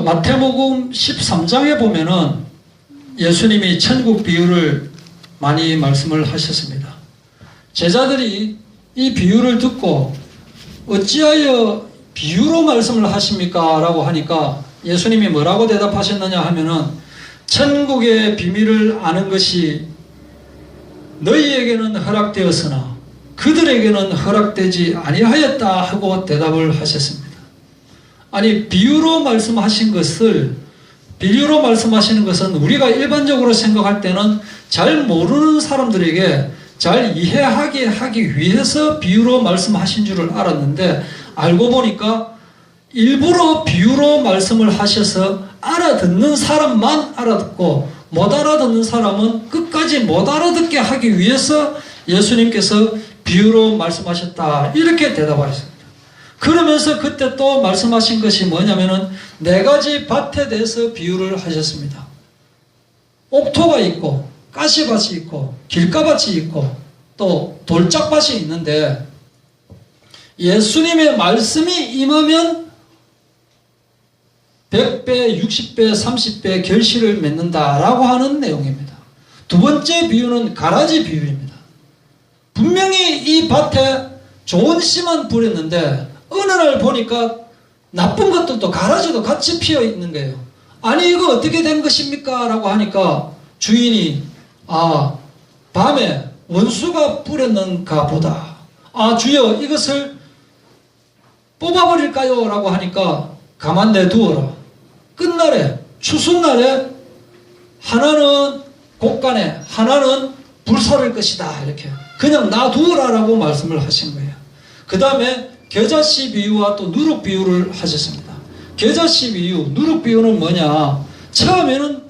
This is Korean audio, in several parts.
마태복음 13장에 보면은 예수님이 천국 비유를 많이 말씀을 하셨습니다. 제자들이 이 비유를 듣고 어찌하여 비유로 말씀을 하십니까? 라고 하니까 예수님이 뭐라고 대답하셨느냐 하면은 천국의 비밀을 아는 것이 너희에게는 허락되었으나 그들에게는 허락되지 아니하였다 하고 대답을 하셨습니다. 아니, 비유로 말씀하시는 것은 우리가 일반적으로 생각할 때는 잘 모르는 사람들에게 잘 이해하게 하기 위해서 비유로 말씀하신 줄을 알았는데, 알고 보니까 일부러 비유로 말씀을 하셔서 알아듣는 사람만 알아듣고 못 알아듣는 사람은 끝까지 못 알아듣게 하기 위해서 예수님께서 비유로 말씀하셨다, 이렇게 대답하셨습니다. 그러면서 그때 또 말씀하신 것이 뭐냐면은 4가지 밭에 대해서 비유를 하셨습니다. 옥토가 있고 가시밭이 있고 길가밭이 있고 또 돌짝밭이 있는데, 예수님의 말씀이 임하면 100배, 60배, 30배 결실을 맺는다라고 하는 내용입니다. 두 번째 비유는 가라지 비유입니다. 분명히 이 밭에 좋은 씨만 뿌렸는데 어느 날 보니까 나쁜 것들도 가라지도 같이 피어 있는 거예요. 아니, 이거 어떻게 된 것입니까? 라고 하니까 주인이 밤에 원수가 뿌렸는가 보다. 주여, 이것을 뽑아버릴까요? 라고 하니까 가만 내두어라. 끝날에, 추수날에 하나는 곡간에 하나는 불사를 것이다, 이렇게 그냥 놔두어라라고 말씀을 하신 거예요. 그 다음에 겨자씨 비유와 또 누룩 비유를 하셨습니다. 겨자씨 비유, 누룩 비유는 뭐냐? 처음에는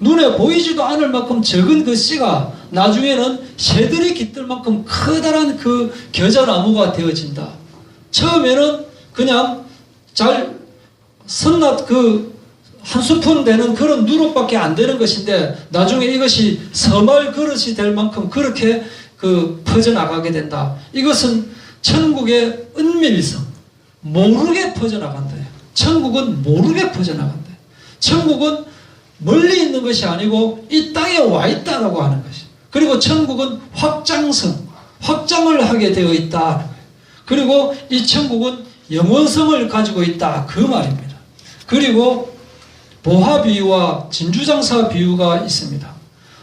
눈에 보이지도 않을 만큼 적은 그 씨가 나중에는 새들이 깃들 만큼 커다란 그 겨자나무가 되어진다. 처음에는 그냥 잘 선낫 한 스푼 되는 그런 누룩밖에 안 되는 것인데, 나중에 이것이 서말 그릇이 될 만큼 그렇게 퍼져나가게 된다. 이것은 천국의 은밀성, 모르게 퍼져나간다. 천국은 모르게 퍼져나간다. 천국은 멀리 있는 것이 아니고 이 땅에 와 있다라고 하는 것이. 그리고 천국은 확장을 하게 되어 있다. 그리고 이 천국은 영원성을 가지고 있다, 그 말입니다. 그리고 보화 비유와 진주장사 비유가 있습니다.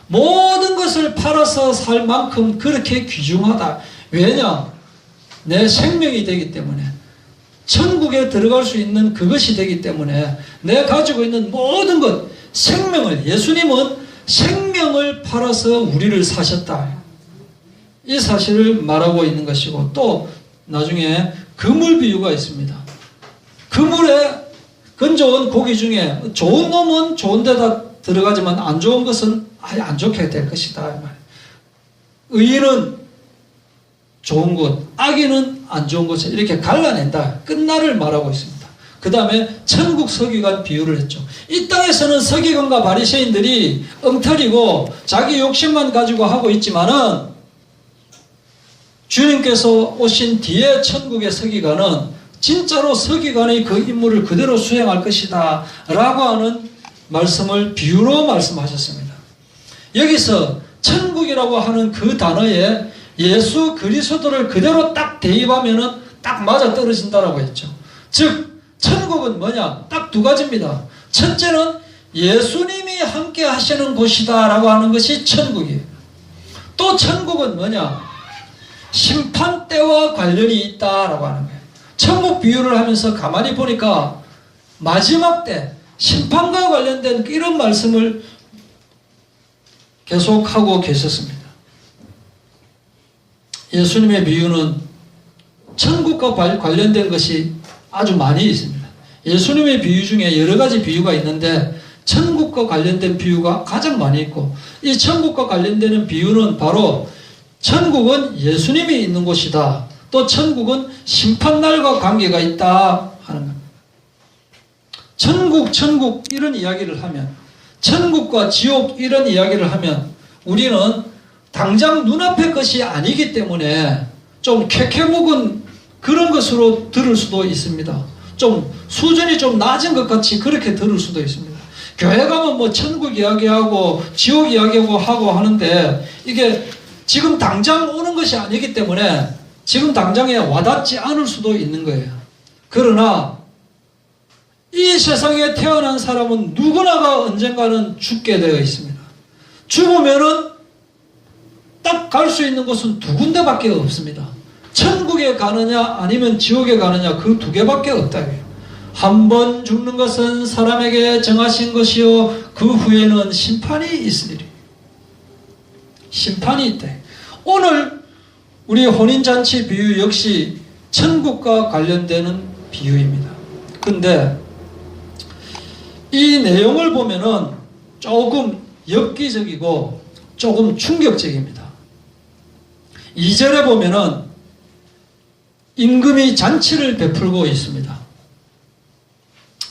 모든 것을 팔아서 살 만큼 그렇게 귀중하다. 왜냐? 내 생명이 되기 때문에, 천국에 들어갈 수 있는 그것이 되기 때문에 내 가지고 있는 모든 것, 생명을, 예수님은 생명을 팔아서 우리를 사셨다, 이 사실을 말하고 있는 것이고, 또 나중에 그물 비유가 있습니다. 그물에 건져온 고기 중에 좋은 놈은 좋은 데다 들어가지만 안 좋은 것은 아예 안 좋게 될 것이다. 의인은 좋은 곳, 악인은 안 좋은 곳에 이렇게 갈라낸다, 끝날을 말하고 있습니다. 그 다음에 천국 서기관 비유를 했죠. 이 땅에서는 서기관과 바리새인들이 엉터리고 자기 욕심만 가지고 하고 있지만은, 주님께서 오신 뒤에 천국의 서기관은 진짜로 서기관의 그 임무를 그대로 수행할 것이다 라고 하는 말씀을 비유로 말씀하셨습니다. 여기서 천국이라고 하는 그 단어에 예수 그리스도를 그대로 딱 대입하면은 딱 맞아 떨어진다라고 했죠. 즉 천국은 뭐냐? 딱 2가지입니다. 첫째는 예수님이 함께 하시는 곳이다 라고 하는 것이 천국이에요. 또 천국은 뭐냐? 심판대와 관련이 있다라고 하는 거예요. 천국 비유를 하면서 가만히 보니까 마지막 때 심판과 관련된 이런 말씀을 계속하고 계셨습니다. 예수님의 비유는 천국과 관련된 것이 아주 많이 있습니다. 예수님의 비유 중에 여러 가지 비유가 있는데 천국과 관련된 비유가 가장 많이 있고, 이 천국과 관련되는 비유는 바로 천국은 예수님이 있는 곳이다, 또 천국은 심판날과 관계가 있다 하는 겁니다. 천국 이런 이야기를 하면, 천국과 지옥 이런 이야기를 하면 우리는 당장 눈앞의 것이 아니기 때문에 좀 캐캐묵은 그런 것으로 들을 수도 있습니다. 좀 수준이 좀 낮은 것 같이 그렇게 들을 수도 있습니다. 교회 가면 뭐 천국 이야기하고 지옥 이야기하고 하고 하는데 이게 지금 당장 오는 것이 아니기 때문에 지금 당장에 와닿지 않을 수도 있는 거예요. 그러나 이 세상에 태어난 사람은 누구나가 언젠가는 죽게 되어 있습니다. 죽으면은 딱 갈 수 있는 곳은 두 군데밖에 없습니다. 천국에 가느냐 아니면 지옥에 가느냐 그 두 개밖에 없다. 한 번 죽는 것은 사람에게 정하신 것이요 그 후에는 심판이 있으리니. 심판이 있다. 오늘 우리 혼인잔치 비유 역시 천국과 관련되는 비유입니다. 근데 이 내용을 보면은 조금 엽기적이고 조금 충격적입니다. 2절에 보면은 임금이 잔치를 베풀고 있습니다.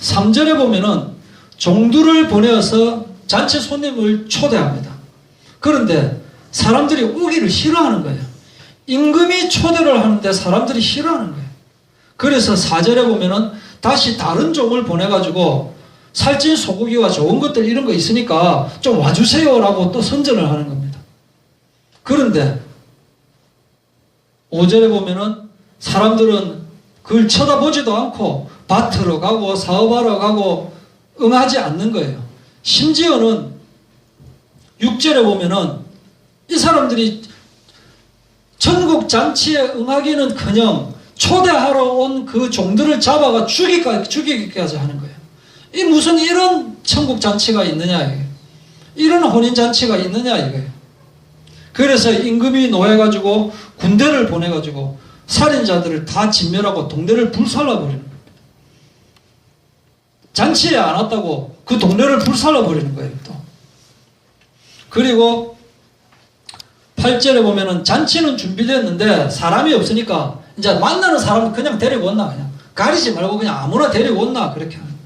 3절에 보면은 종들을 보내어서 잔치 손님을 초대합니다. 그런데 사람들이 오기를 싫어하는 거예요. 임금이 초대를 하는데 사람들이 싫어하는 거예요. 그래서 4절에 보면은 다시 다른 종을 보내가지고 살찐 소고기와 좋은 것들 이런 거 있으니까 좀 와주세요라고 또 선전을 하는 겁니다. 그런데 5절에 보면은 사람들은 그걸 쳐다보지도 않고 밭으로 가고 사업하러 가고 응하지 않는 거예요. 심지어는 6절에 보면은 이 사람들이 천국 잔치에 응하기는커녕 초대하러 온 그 종들을 잡아가 죽이기까지 하는 거예요. 이 무슨 이런 천국 잔치가 있느냐 이게. 이런 혼인 잔치가 있느냐 이거예요. 그래서 임금이 노해가지고 군대를 보내가지고 살인자들을 다 진멸하고 동네를 불살라버리는 겁니다. 잔치에 안 왔다고 그 동네를 불살라버리는 거예요. 또 그리고 8절에 보면은 잔치는 준비됐는데 사람이 없으니까 이제 만나는 사람을 그냥 데리고 온나 그냥 가리지 말고 그냥 아무나 데리고 온나 그렇게 하는 거예요.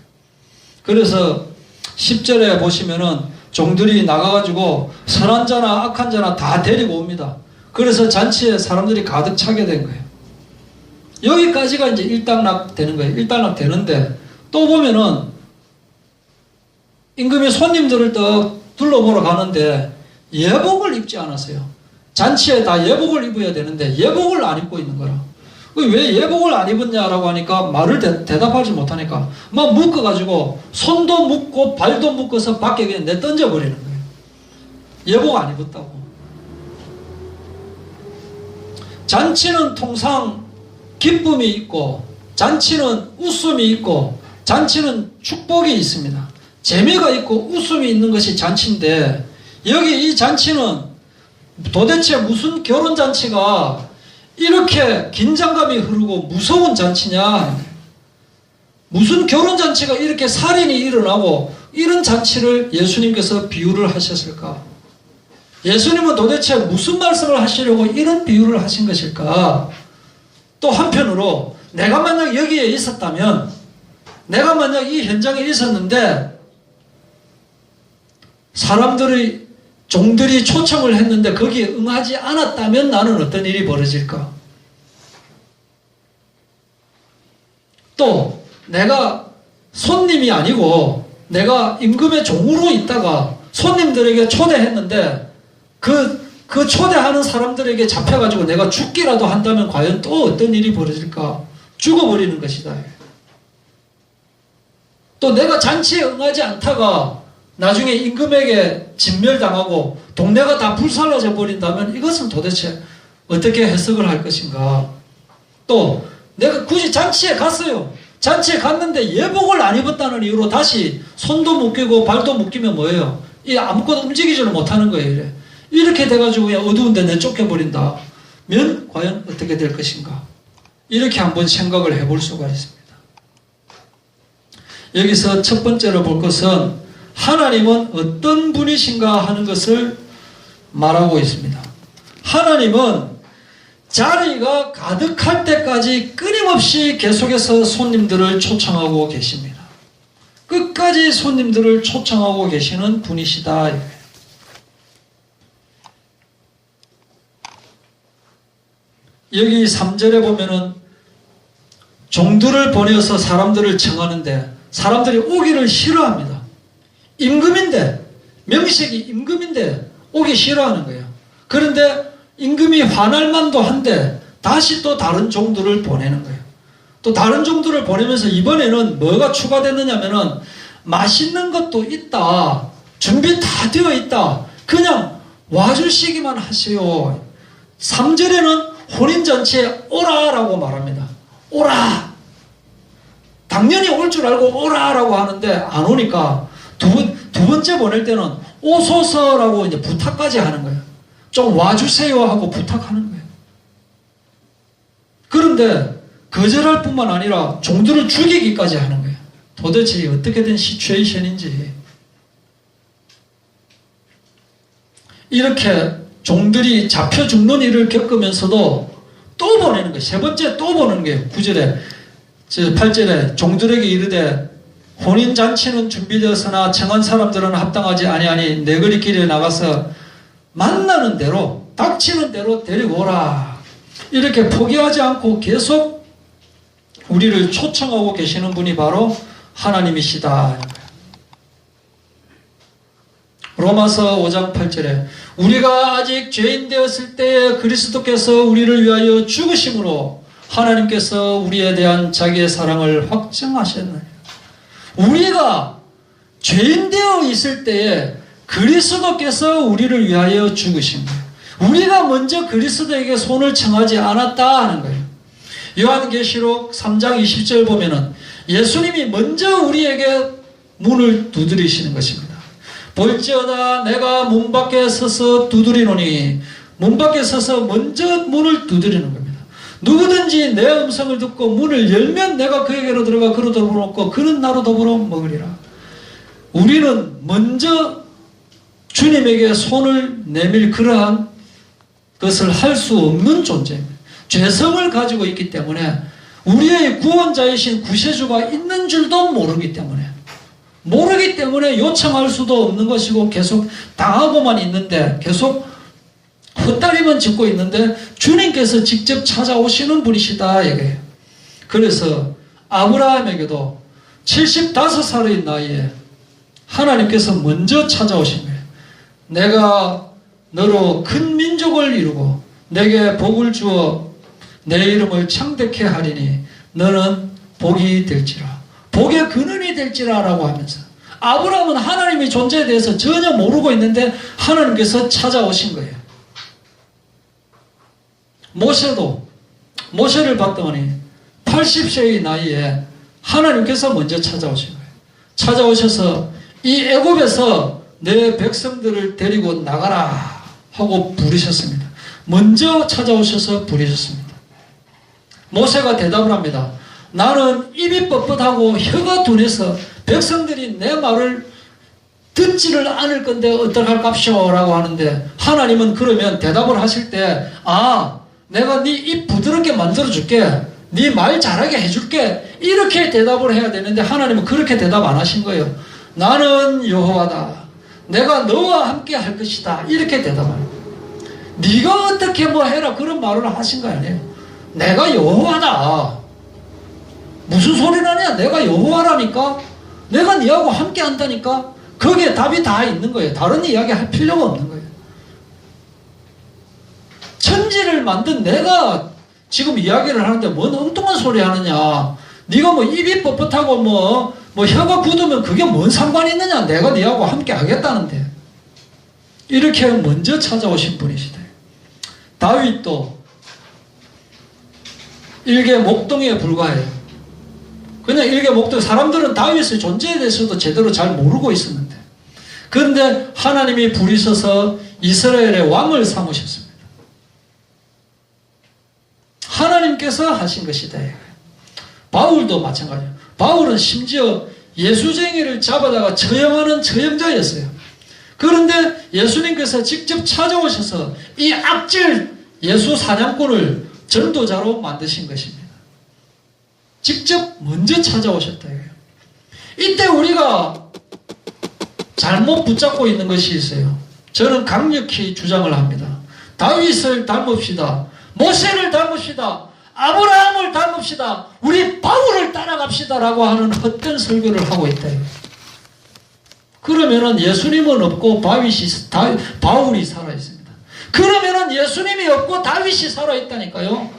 그래서 10절에 보시면은 종들이 나가가지고 선한 자나 악한 자나 다 데리고 옵니다. 그래서 잔치에 사람들이 가득 차게 된 거예요. 여기까지가 이제 일단락 되는 거예요. 일단락 되는데 또 보면은 임금이 손님들을 또 둘러보러 가는데 예복을 입지 않았어요. 잔치에 다 예복을 입어야 되는데 예복을 안 입고 있는 거라. 왜 예복을 안 입었냐라고 하니까 말을 대답하지 못하니까 막 묶어가지고 손도 묶고 발도 묶어서 밖에 그냥 내던져버리는 거예요. 예복 안 입었다고. 잔치는 통상 기쁨이 있고 잔치는 웃음이 있고 잔치는 축복이 있습니다. 재미가 있고 웃음이 있는 것이 잔치인데 여기 이 잔치는 도대체 무슨 결혼잔치가 이렇게 긴장감이 흐르고 무서운 잔치냐? 무슨 결혼잔치가 이렇게 살인이 일어나고 이런 잔치를 예수님께서 비유를 하셨을까? 예수님은 도대체 무슨 말씀을 하시려고 이런 비유를 하신 것일까? 또 한편으로 내가 만약 여기에 있었다면 내가 만약 이 현장에 있었는데 사람들의 종들이 초청을 했는데 거기에 응하지 않았다면 나는 어떤 일이 벌어질까? 또 내가 손님이 아니고 내가 임금의 종으로 있다가 손님들에게 초대했는데 그 초대하는 사람들에게 잡혀가지고 내가 죽기라도 한다면 과연 또 어떤 일이 벌어질까? 죽어버리는 것이다. 또 내가 잔치에 응하지 않다가 나중에 임금에게 진멸당하고 동네가 다 불살라져 버린다면 이것은 도대체 어떻게 해석을 할 것인가? 또 내가 굳이 잔치에 갔어요. 잔치에 갔는데 예복을 안 입었다는 이유로 다시 손도 묶이고 발도 묶이면 뭐예요? 이 아무것도 움직이지를 못하는 거예요. 이렇게 돼가지고 그냥 어두운 데 내쫓겨버린다면 과연 어떻게 될 것인가? 이렇게 한번 생각을 해볼 수가 있습니다. 여기서 첫 번째로 볼 것은 하나님은 어떤 분이신가 하는 것을 말하고 있습니다. 하나님은 자리가 가득할 때까지 끊임없이 계속해서 손님들을 초청하고 계십니다. 끝까지 손님들을 초청하고 계시는 분이시다. 여기 3절에 보면은 종들을 보내어서 사람들을 청하는데 사람들이 오기를 싫어합니다. 임금인데, 명색이 임금인데 오기 싫어하는 거예요. 그런데 임금이 화날 만도 한데 다시 또 다른 종들을 보내는 거예요. 또 다른 종들을 보내면서 이번에는 뭐가 추가됐느냐면은 맛있는 것도 있다. 준비 다 되어 있다. 그냥 와주시기만 하세요. 3절에는 혼인잔치에 오라라고 말합니다. 오라. 당연히 올 줄 알고 오라라고 하는데 안 오니까 두 번째 보낼 때는 오소서라고 이제 부탁까지 하는 거예요. 좀 와주세요 하고 부탁하는 거예요. 그런데 거절할 뿐만 아니라 종들을 죽이기까지 하는 거예요. 도대체 어떻게 된 시츄에이션인지. 이렇게 종들이 잡혀 죽는 일을 겪으면서도 또 보내는 거예요. 세 번째 또 보내는 거예요. 9절에 8절에 종들에게 이르되 혼인잔치는 준비되었으나 청한 사람들은 합당하지 아니하니 내거리 길에 나가서 만나는 대로 닥치는 대로 데리고 오라. 이렇게 포기하지 않고 계속 우리를 초청하고 계시는 분이 바로 하나님이시다. 로마서 5장 8절에 우리가 아직 죄인 되었을 때에 그리스도께서 우리를 위하여 죽으심으로 하나님께서 우리에 대한 자기의 사랑을 확증하셨나요? 우리가 죄인 되어 있을 때에 그리스도께서 우리를 위하여 죽으신 거예요. 우리가 먼저 그리스도에게 손을 청하지 않았다 하는 거예요. 요한계시록 3장 20절 보면은 예수님이 먼저 우리에게 문을 두드리시는 것입니다. 볼지어다 내가 문 밖에 서서 두드리노니, 문 밖에 서서 먼저 문을 두드리는 겁니다. 누구든지 내 음성을 듣고 문을 열면 내가 그에게로 들어가 그로 더불어 먹고 그는 나로 더불어 먹으리라. 우리는 먼저 주님에게 손을 내밀 그러한 것을 할 수 없는 존재입니다. 죄성을 가지고 있기 때문에 우리의 구원자이신 구세주가 있는 줄도 모르기 때문에 요청할 수도 없는 것이고 계속 당하고만 있는데 계속 헛다리만 짚고 있는데 주님께서 직접 찾아오시는 분이시다 이거예요. 그래서 아브라함에게도 75살의 나이에 하나님께서 먼저 찾아오신 거예요. 내가 너로 큰 민족을 이루고 내게 복을 주어 내 이름을 창대케 하리니 너는 복이 될지라, 복의 근원이 될지라 라고 하면서 아브라함은 하나님의 존재에 대해서 전혀 모르고 있는데 하나님께서 찾아오신 거예요. 모세를 봤더니 80세의 나이에 하나님께서 먼저 찾아오신 거예요. 찾아오셔서 이 애굽에서 내 백성들을 데리고 나가라 하고 부르셨습니다. 먼저 찾아오셔서 부르셨습니다. 모세가 대답을 합니다. 나는 입이 뻣뻣하고 혀가 둔해서 백성들이 내 말을 듣지를 않을 건데 어떡할깝쇼 라고 하는데 하나님은 그러면 대답을 하실 때 내가 네 입 부드럽게 만들어줄게, 네 말 잘하게 해줄게 이렇게 대답을 해야 되는데 하나님은 그렇게 대답 안 하신 거예요. 나는 여호와다, 내가 너와 함께 할 것이다 이렇게 대답합니다. 네가 어떻게 뭐 해라 그런 말을 하신 거 아니에요. 내가 여호와다. 무슨 소리라냐? 내가 여호와라니까. 내가 네하고 함께 한다니까. 거기에 답이 다 있는 거예요. 다른 이야기 할 필요가 없는 거예요. 천지를 만든 내가 지금 이야기를 하는데 뭔 엉뚱한 소리 하느냐. 네가 뭐 입이 뻣뻣하고 뭐 혀가 굳으면 그게 뭔 상관이 있느냐. 내가 네하고 함께 하겠다는데. 이렇게 먼저 찾아오신 분이시다. 다윗도 일개 목동에 불과해요. 그냥 일개 목동, 사람들은 다윗의 존재에 대해서도 제대로 잘 모르고 있었는데 그런데 하나님이 부리셔서 이스라엘의 왕을 삼으셨습니다. 하나님께서 하신 것이다. 바울도 마찬가지예요. 바울은 심지어 예수쟁이를 잡아다가 처형하는 처형자였어요. 그런데 예수님께서 직접 찾아오셔서 이 악질 예수 사냥꾼을 전도자로 만드신 것입니다. 직접 먼저 찾아오셨다. 이때 우리가 잘못 붙잡고 있는 것이 있어요. 저는 강력히 주장을 합니다. 다윗을 닮읍시다. 모세를 닮읍시다. 아브라함을 닮읍시다. 우리 바울을 따라갑시다라고 하는 헛된 설교를 하고 있다. 그러면은 예수님은 없고 바울이 살아있습니다. 그러면은 예수님이 없고 다윗이 살아있다니까요.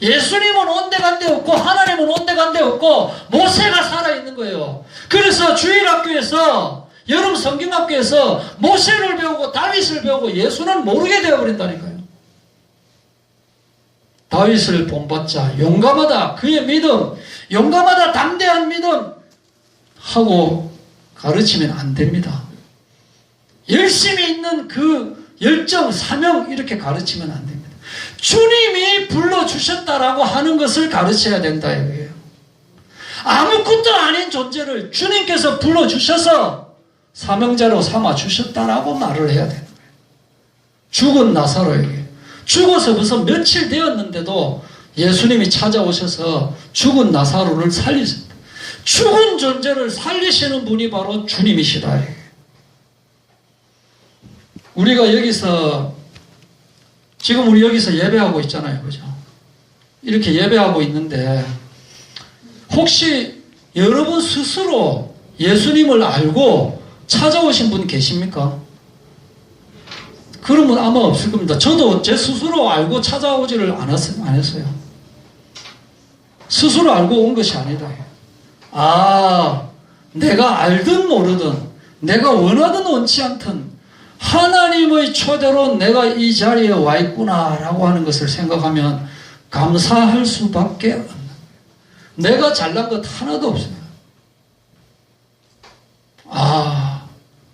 예수님은 온데간데 없고 하나님은 온데간데 없고 모세가 살아있는 거예요. 그래서 주일학교에서 여름 성경학교에서 모세를 배우고 다윗을 배우고 예수는 모르게 되어버린다니까요. 다윗을 본받자. 용감하다. 그의 믿음. 용감하다. 담대한 믿음. 하고 가르치면 안 됩니다. 열심히 있는 그 열정, 사명 이렇게 가르치면 안 됩니다. 주님이 불러주셨다라고 하는 것을 가르쳐야 된다 이거예요. 아무것도 아닌 존재를 주님께서 불러주셔서 사명자로 삼아주셨다라고 말을 해야 되는 거예요. 죽은 나사로에게 죽어서 벌써 며칠 되었는데도 예수님이 찾아오셔서 죽은 나사로를 살리셨다. 죽은 존재를 살리시는 분이 바로 주님이시다. 우리가 여기서 지금 우리 여기서 예배하고 있잖아요. 그죠? 이렇게 예배하고 있는데 혹시 여러분 스스로 예수님을 알고 찾아오신 분 계십니까? 그런 분 아마 없을 겁니다. 저도 제 스스로 알고 찾아오지를 안 했어요. 스스로 알고 온 것이 아니다. 내가 알든 모르든 내가 원하든 원치 않든 하나님의 초대로 내가 이 자리에 와 있구나 라고 하는 것을 생각하면 감사할 수밖에 없는 거예요. 내가 잘난 것 하나도 없어요.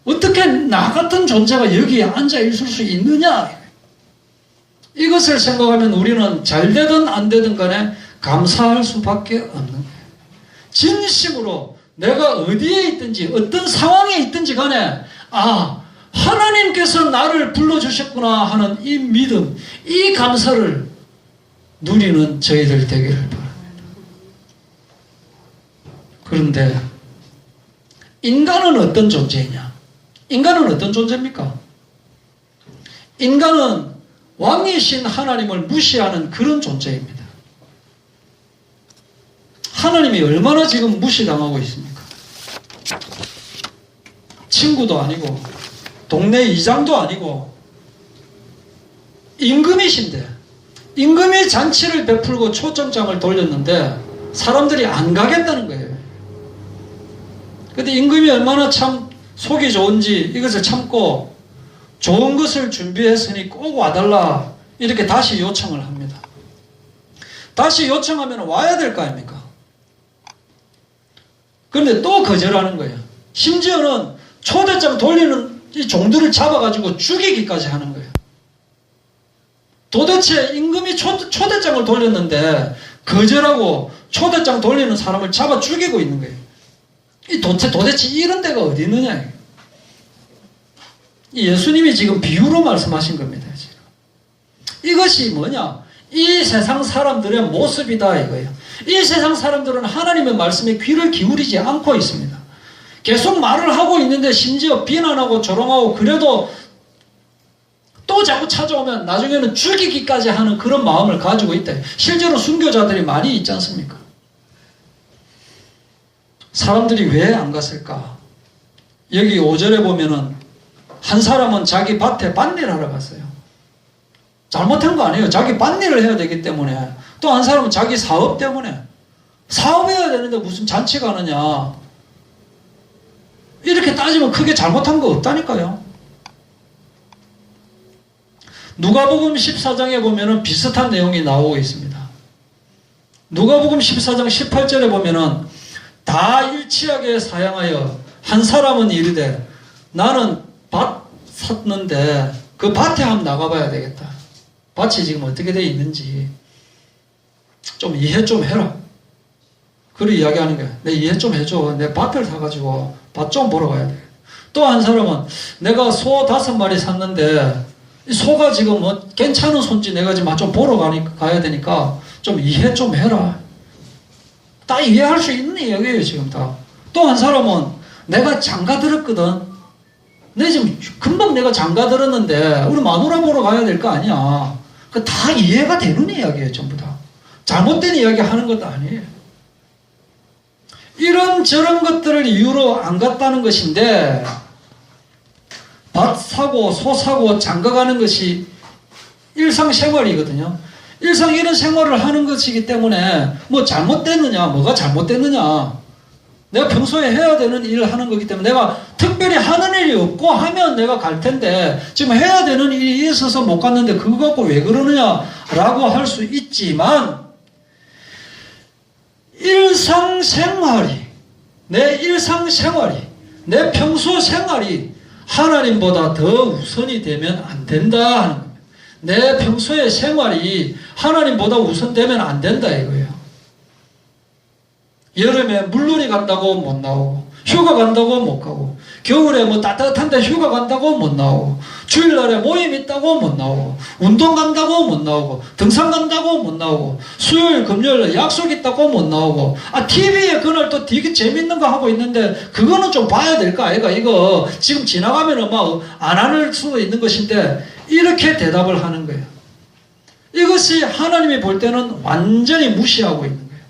어떻게 나 같은 존재가 여기에 앉아 있을 수 있느냐? 이것을 생각하면 우리는 잘 되든 안 되든 간에 감사할 수밖에 없는 거예요. 진심으로 내가 어디에 있든지 어떤 상황에 있든지 간에 하나님께서 나를 불러주셨구나 하는 이 믿음, 이 감사를 누리는 저희들 되기를 바랍니다. 그런데 인간은 어떤 존재이냐? 인간은 어떤 존재입니까? 인간은 왕이신 하나님을 무시하는 그런 존재입니다. 하나님이 얼마나 지금 무시당하고 있습니까? 친구도 아니고 동네 이장도 아니고 임금이신데 임금이 잔치를 베풀고 초청장을 돌렸는데 사람들이 안 가겠다는 거예요. 근데 임금이 얼마나 참 속이 좋은지 이것을 참고 좋은 것을 준비했으니 꼭 와달라 이렇게 다시 요청을 합니다. 다시 요청하면 와야 될 거 아닙니까? 그런데 또 거절하는 거예요. 심지어는 초대장 돌리는 이 종들을 잡아가지고 죽이기까지 하는 거예요. 도대체 임금이 초대장을 돌렸는데 거절하고 초대장 돌리는 사람을 잡아 죽이고 있는 거예요. 도대체 이런 데가 어디 있느냐. 예수님이 지금 비유로 말씀하신 겁니다. 지금. 이것이 뭐냐? 이 세상 사람들의 모습이다 이거예요. 이 세상 사람들은 하나님의 말씀에 귀를 기울이지 않고 있습니다. 계속 말을 하고 있는데 심지어 비난하고 조롱하고 그래도 또 자꾸 찾아오면 나중에는 죽이기까지 하는 그런 마음을 가지고 있다. 실제로 순교자들이 많이 있지 않습니까? 사람들이 왜 안 갔을까? 여기 5절에 보면은 한 사람은 자기 밭에 밭일 하러 갔어요. 잘못한 거 아니에요. 자기 밭일을 해야 되기 때문에. 또 한 사람은 자기 사업 때문에. 사업해야 되는데 무슨 잔치 가느냐. 이렇게 따지면 크게 잘못한 거 없다니까요. 누가복음 14장에 보면은 비슷한 내용이 나오고 있습니다. 누가복음 14장 18절에 보면은 다 일치하게 사양하여 한 사람은 이르되 나는 밭 샀는데 그 밭에 한번 나가봐야 되겠다. 밭이 지금 어떻게 되어 있는지 좀 이해 좀 해라. 그렇게 이야기하는 거야. 내 이해 좀 해줘. 내 밭을 사가지고 밭 좀 보러 가야 돼. 또 한 사람은 내가 소 5마리 샀는데 이 소가 지금 뭐 괜찮은 소인지 내가 지금 좀 보러 가야 되니까 좀 이해 좀 해라. 다 이해할 수 있는 이야기예요 지금 다. 또 한 사람은 내가 장가 들었거든. 내 지금 금방 내가 장가 들었는데 우리 마누라 보러 가야 될 거 아니야. 그 다 이해가 되는 이야기예요 전부 다. 잘못된 이야기 하는 것도 아니에요. 이런저런 것들을 이유로 안 갔다는 것인데, 밭 사고 소 사고 장가가는 것이 일상생활이거든요. 일상 이런 생활을 하는 것이기 때문에 뭐 잘못됐느냐, 뭐가 잘못됐느냐, 내가 평소에 해야 되는 일을 하는 거기 때문에 내가 특별히 하는 일이 없고 하면 내가 갈 텐데 지금 해야 되는 일이 있어서 못 갔는데 그거 갖고 왜 그러느냐라고 할 수 있지만, 일상생활이, 내 평소 생활이 하나님보다 더 우선이 되면 안 된다 하는 겁니다. 내 평소의 생활이 하나님보다 우선되면 안 된다 이거예요. 여름에 물놀이 간다고 못 나오고, 휴가 간다고 못 가고, 겨울에 뭐 따뜻한데 휴가 간다고 못 나오고, 주일날에 모임 있다고 못 나오고, 운동 간다고 못 나오고, 등산 간다고 못 나오고, 수요일 금요일 약속 있다고 못 나오고, TV에 그날 또 되게 재밌는 거 하고 있는데 그거는 좀 봐야 될 거 아이가, 이거 지금 지나가면 막 안 할 수도 있는 것인데, 이렇게 대답을 하는 거예요. 이것이 하나님이 볼 때는 완전히 무시하고 있는 거예요.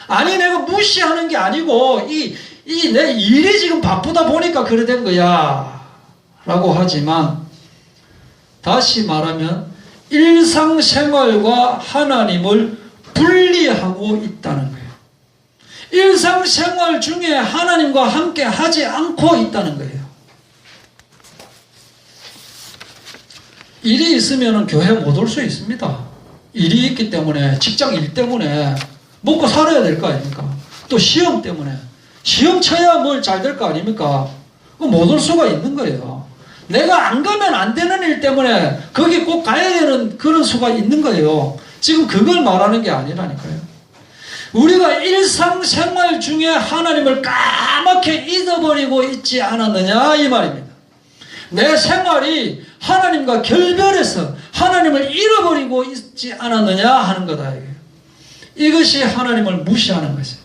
아니, 내가 무시하는 게 아니고 내 일이 지금 바쁘다 보니까 그래 된 거야 라고 하지만, 다시 말하면 일상생활과 하나님을 분리하고 있다는 거예요. 일상생활 중에 하나님과 함께 하지 않고 있다는 거예요. 일이 있으면 교회 못 올 수 있습니다. 일이 있기 때문에, 직장 일 때문에 먹고 살아야 될 거 아닙니까? 또 시험 때문에, 시험 쳐야 뭘 잘 될 거 아닙니까? 못 올 수가 있는 거예요. 내가 안 가면 안 되는 일 때문에 거기 꼭 가야 되는 그런 수가 있는 거예요. 지금 그걸 말하는 게 아니라니까요. 우리가 일상생활 중에 하나님을 까맣게 잊어버리고 있지 않았느냐 이 말입니다. 내 생활이 하나님과 결별해서 하나님을 잃어버리고 있지 않았느냐 하는 거다. 이것이 하나님을 무시하는 것이에요.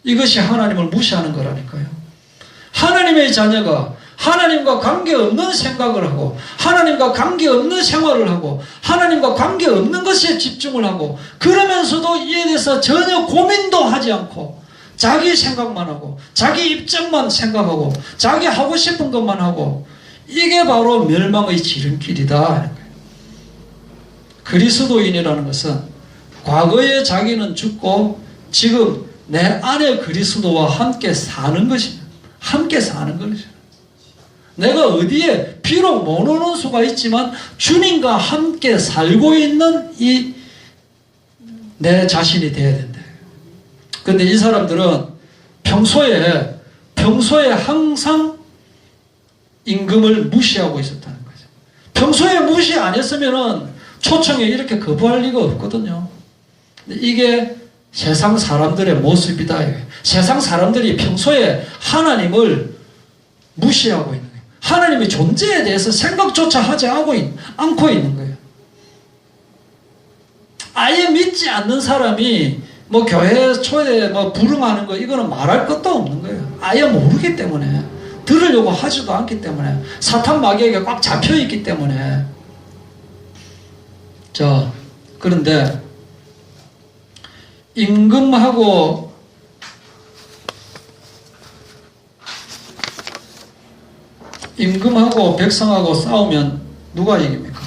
이것이 하나님을 무시하는 거라니까요. 하나님의 자녀가 하나님과 관계없는 생각을 하고, 하나님과 관계없는 생활을 하고, 하나님과 관계없는 것에 집중을 하고, 그러면서도 이에 대해서 전혀 고민도 하지 않고 자기 생각만 하고, 자기 입장만 생각하고, 자기 하고 싶은 것만 하고, 이게 바로 멸망의 지름길이다. 그리스도인이라는 것은 과거에 자기는 죽고 지금 내 안에 그리스도와 함께 사는 것입니다. 함께 사는 것입니다. 내가 어디에 비록 못 오는 수가 있지만 주님과 함께 살고 있는 이 내 자신이 되어야 된다. 그런데 이 사람들은 평소에 항상 임금을 무시하고 있었다는 거죠. 평소에 무시 안 했으면 초청에 이렇게 거부할 리가 없거든요. 이게 세상 사람들의 모습이다. 세상 사람들이 평소에 하나님을 무시하고 있는 거예요. 하나님의 존재에 대해서 생각조차 하지 않고 있는 거예요. 아예 믿지 않는 사람이 뭐 교회 초대 뭐 부름하는 거 이거는 말할 것도 없는 거예요. 아예 모르기 때문에, 들으려고 하지도 않기 때문에, 사탄 마귀에게 꽉 잡혀 있기 때문에. 그런데 임금하고 백성하고 싸우면 누가 이깁니까?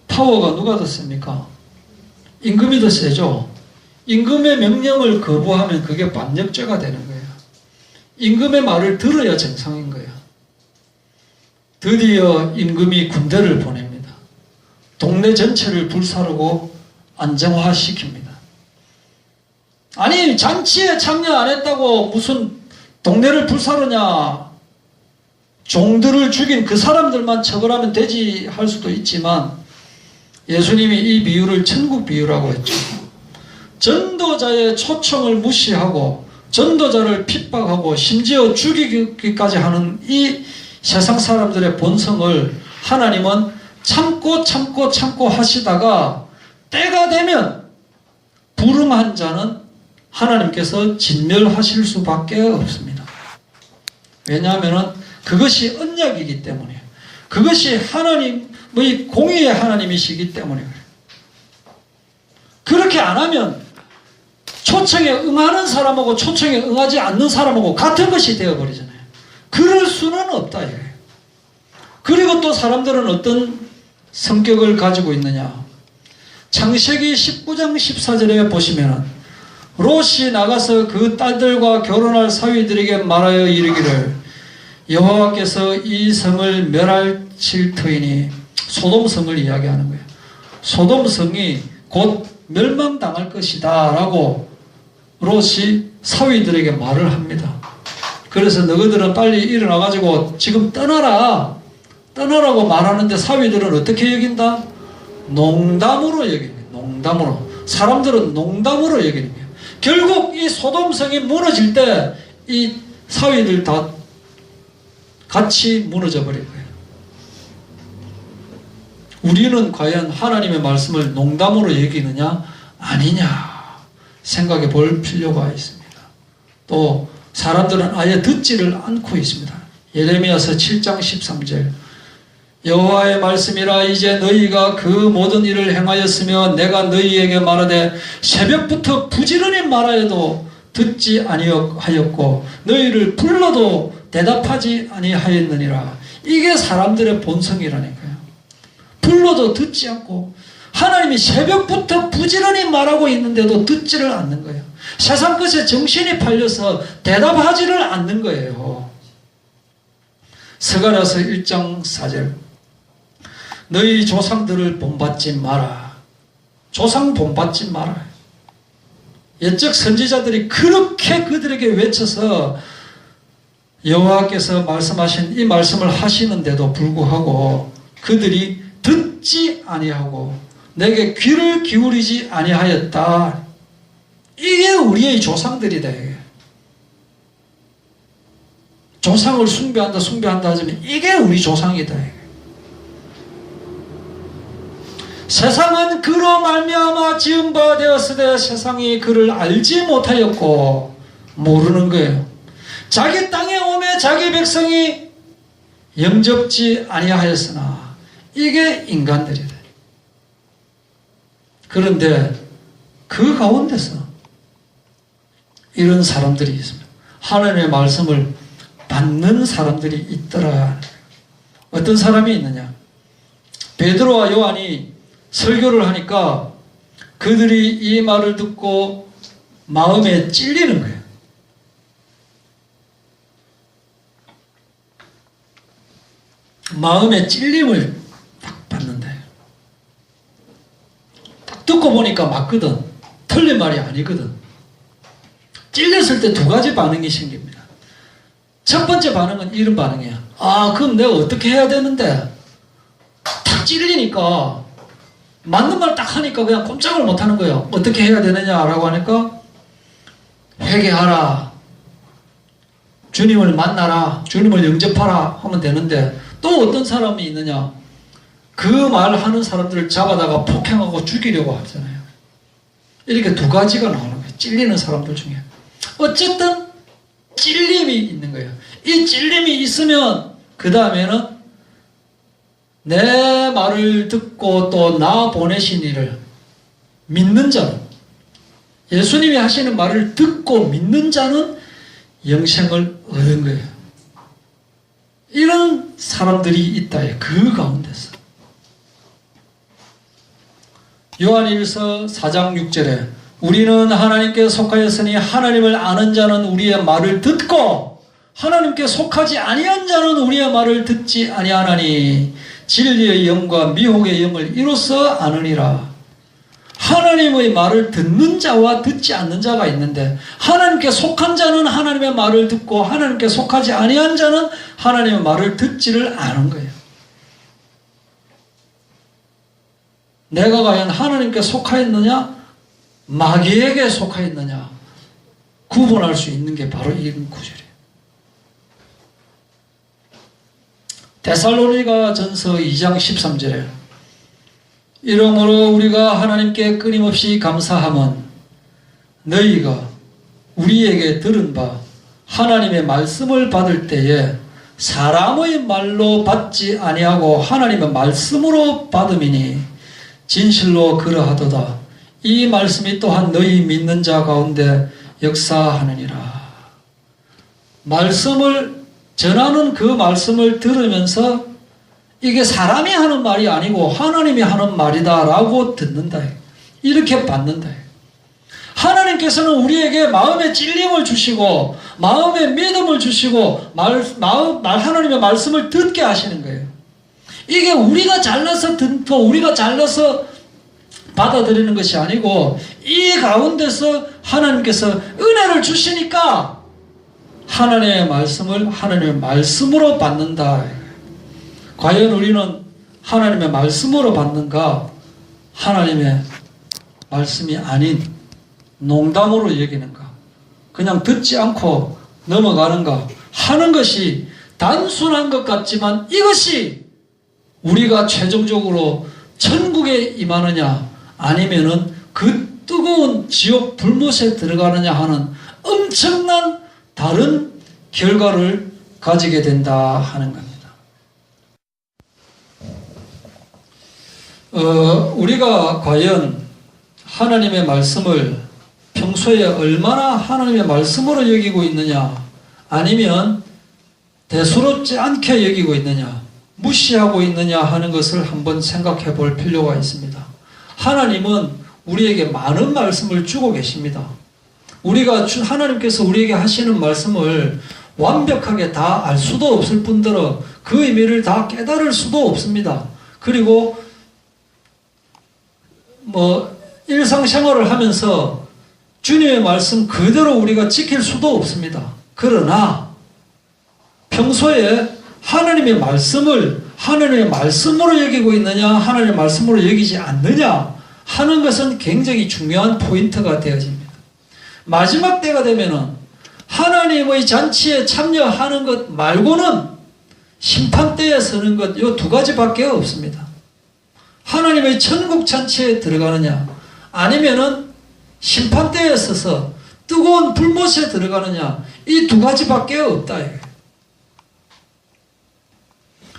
파워가 누가 더 셉니까? 임금이 더 세죠. 임금의 명령을 거부하면 그게 반역죄가 되는 거예요. 임금의 말을 들어야 정상인 거예요. 드디어 임금이 군대를 보냅니다. 동네 전체를 불사르고 안정화시킵니다. 아니, 잔치에 참여 안 했다고 무슨 동네를 불사르냐? 종들을 죽인 그 사람들만 처벌하면 되지 할 수도 있지만, 예수님이 이 비유를 천국 비유라고 했죠. 전도자의 초청을 무시하고 전도자를 핍박하고 심지어 죽이기까지 하는 이 세상 사람들의 본성을 하나님은 참고 하시다가 때가 되면 불응한 자는 하나님께서 진멸하실 수밖에 없습니다. 왜냐하면 그것이 언약이기 때문에, 그것이 하나님의 공의의 하나님이시기 때문에 그래요. 그렇게 안 하면 초청에 응하는 사람하고 초청에 응하지 않는 사람하고 같은 것이 되어버리잖아요. 그럴 수는 없다 이거예요. 그리고 또 사람들은 어떤 성격을 가지고 있느냐. 창세기 19장 14절에 보시면 롯이 나가서 그 딸들과 결혼할 사위들에게 말하여 이르기를 여호와께서 이 성을 멸하실 터이니 소돔성을 이야기하는 거예요. 소돔성이 곧 멸망당할 것이다 라고 롯이 사위들에게 말을 합니다. 그래서 너희들은 빨리 일어나가지고 지금 떠나라고 말하는데 사위들은 어떻게 여긴다? 농담으로 여깁니다. 농담으로. 사람들은 농담으로 여기는 거예요. 결국 이 소돔성이 무너질 때 이 사위들 다 같이 무너져 버린 거예요. 우리는 과연 하나님의 말씀을 농담으로 여기느냐 아니냐 생각해 볼 필요가 있습니다. 또 사람들은 아예 듣지를 않고 있습니다. 예레미야서 7장 13절 여호와의 말씀이라 이제 너희가 그 모든 일을 행하였으며 내가 너희에게 말하되 새벽부터 부지런히 말하여도 듣지 아니하였고 너희를 불러도 대답하지 아니하였느니라. 이게 사람들의 본성이라니까요. 불러도 듣지 않고 하나님이 새벽부터 부지런히 말하고 있는데도 듣지를 않는 거예요. 세상 것에 정신이 팔려서 대답하지를 않는 거예요. 스가랴서 1장 4절 너희 조상들을 본받지 마라. 조상 본받지 마라. 옛적 선지자들이 그렇게 그들에게 외쳐서 여호와께서 말씀하신 이 말씀을 하시는데도 불구하고 그들이 듣지 아니하고 내게 귀를 기울이지 아니하였다. 이게 우리의 조상들이다. 조상을 숭배한다 하지만 이게 우리 조상이다. 세상은 그로 말미암아 지은 바 되었으되 세상이 그를 알지 못하였고 모르는 거예요. 자기 땅에 오매 자기 백성이 영접지 아니하였으나 이게 인간들이다. 그런데 그 가운데서 이런 사람들이 있습니다. 하나님의 말씀을 받는 사람들이 있더라. 어떤 사람이 있느냐? 베드로와 요한이 설교를 하니까 그들이 이 말을 듣고 마음에 찔리는 거예요. 마음에 찔림을 딱 받는데 딱 듣고 보니까 맞거든. 틀린 말이 아니거든. 찔렸을 때 두 가지 반응이 생깁니다. 첫 번째 반응은 이런 반응이야. 아, 그럼 내가 어떻게 해야 되는데? 탁 찔리니까 맞는 말 딱 하니까 그냥 꼼짝을 못 하는 거예요. 어떻게 해야 되느냐라고 하니까 회개하라, 주님을 만나라, 주님을 영접하라 하면 되는데 또 어떤 사람이 있느냐? 그 말 하는 사람들을 잡아다가 폭행하고 죽이려고 하잖아요. 이렇게 두 가지가 나오는 거예요. 찔리는 사람들 중에. 어쨌든 찔림이 있는 거예요. 이 찔림이 있으면 그 다음에는 내 말을 듣고 또 나 보내신 이를 믿는 자는, 예수님이 하시는 말을 듣고 믿는 자는 영생을 얻은 거예요. 이런 사람들이 있다. 그 가운데서. 요한일서 4장 6절에 우리는 하나님께 속하였으니 하나님을 아는 자는 우리의 말을 듣고 하나님께 속하지 아니한 자는 우리의 말을 듣지 아니하나니 진리의 영과 미혹의 영을 이로써 아느니라. 하나님의 말을 듣는 자와 듣지 않는 자가 있는데 하나님께 속한 자는 하나님의 말을 듣고 하나님께 속하지 아니한 자는 하나님의 말을 듣지를 않은 거예요. 내가 과연 하나님께 속하였느냐 마귀에게 속하였느냐 구분할 수 있는 게 바로 이 구절이에요. 데살로니가 전서 2장 13절에 이러므로 우리가 하나님께 끊임없이 감사함은 너희가 우리에게 들은 바 하나님의 말씀을 받을 때에 사람의 말로 받지 아니하고 하나님의 말씀으로 받음이니 진실로 그러하도다. 이 말씀이 또한 너희 믿는 자 가운데 역사하느니라. 말씀을 전하는 그 말씀을 들으면서 이게 사람이 하는 말이 아니고 하나님이 하는 말이다라고 듣는다. 이렇게 받는다. 하나님께서는 우리에게 마음의 찔림을 주시고 마음의 믿음을 주시고 하나님의 말씀을 듣게 하시는 거예요. 이게 우리가 잘나서 듣고 우리가 잘나서 받아들이는 것이 아니고 이 가운데서 하나님께서 은혜를 주시니까 하나님의 말씀을 하나님의 말씀으로 받는다. 과연 우리는 하나님의 말씀으로 받는가? 하나님의 말씀이 아닌 농담으로 여기는가? 그냥 듣지 않고 넘어가는가? 하는 것이 단순한 것 같지만 이것이 우리가 최종적으로 천국에 임하느냐 아니면은 그 뜨거운 지옥 불못에 들어가느냐 하는 엄청난 다른 결과를 가지게 된다 하는 겁니다. 우리가 과연 하나님의 말씀을 평소에 얼마나 하나님의 말씀으로 여기고 있느냐 아니면 대수롭지 않게 여기고 있느냐 무시하고 있느냐 하는 것을 한번 생각해 볼 필요가 있습니다. 하나님은 우리에게 많은 말씀을 주고 계십니다. 하나님께서 우리에게 하시는 말씀을 완벽하게 다 알 수도 없을 뿐더러 그 의미를 다 깨달을 수도 없습니다. 그리고 일상생활을 하면서 주님의 말씀 그대로 우리가 지킬 수도 없습니다. 그러나 평소에 하나님의 말씀을 하나님의 말씀으로 여기고 있느냐 하나님의 말씀으로 여기지 않느냐 하는 것은 굉장히 중요한 포인트가 되어집니다. 마지막 때가 되면은 하나님의 잔치에 참여하는 것 말고는 심판대에 서는 것 이 두 가지밖에 없습니다. 하나님의 천국 잔치에 들어가느냐 아니면은 심판대에 서서 뜨거운 불못에 들어가느냐 이 두 가지밖에 없다.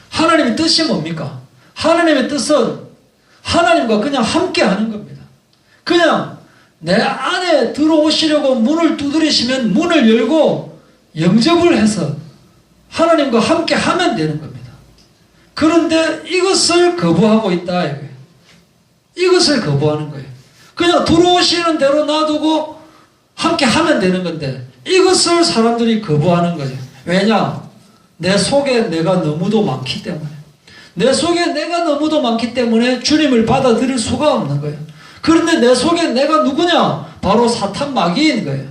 하나님의 뜻이 뭡니까? 하나님의 뜻은 하나님과 그냥 함께 하는 겁니다. 그냥 내 안에 들어오시려고 문을 두드리시면 문을 열고 영접을 해서 하나님과 함께 하면 되는 겁니다. 그런데 이것을 거부하고 있다. 이것을 거부하는 거예요. 그냥 들어오시는 대로 놔두고 함께 하면 되는 건데 이것을 사람들이 거부하는 거죠. 왜냐? 내 속에 내가 너무도 많기 때문에. 내 속에 내가 너무도 많기 때문에 주님을 받아들일 수가 없는 거예요. 그런데 내 속에 내가 누구냐? 바로 사탄 마귀인 거예요.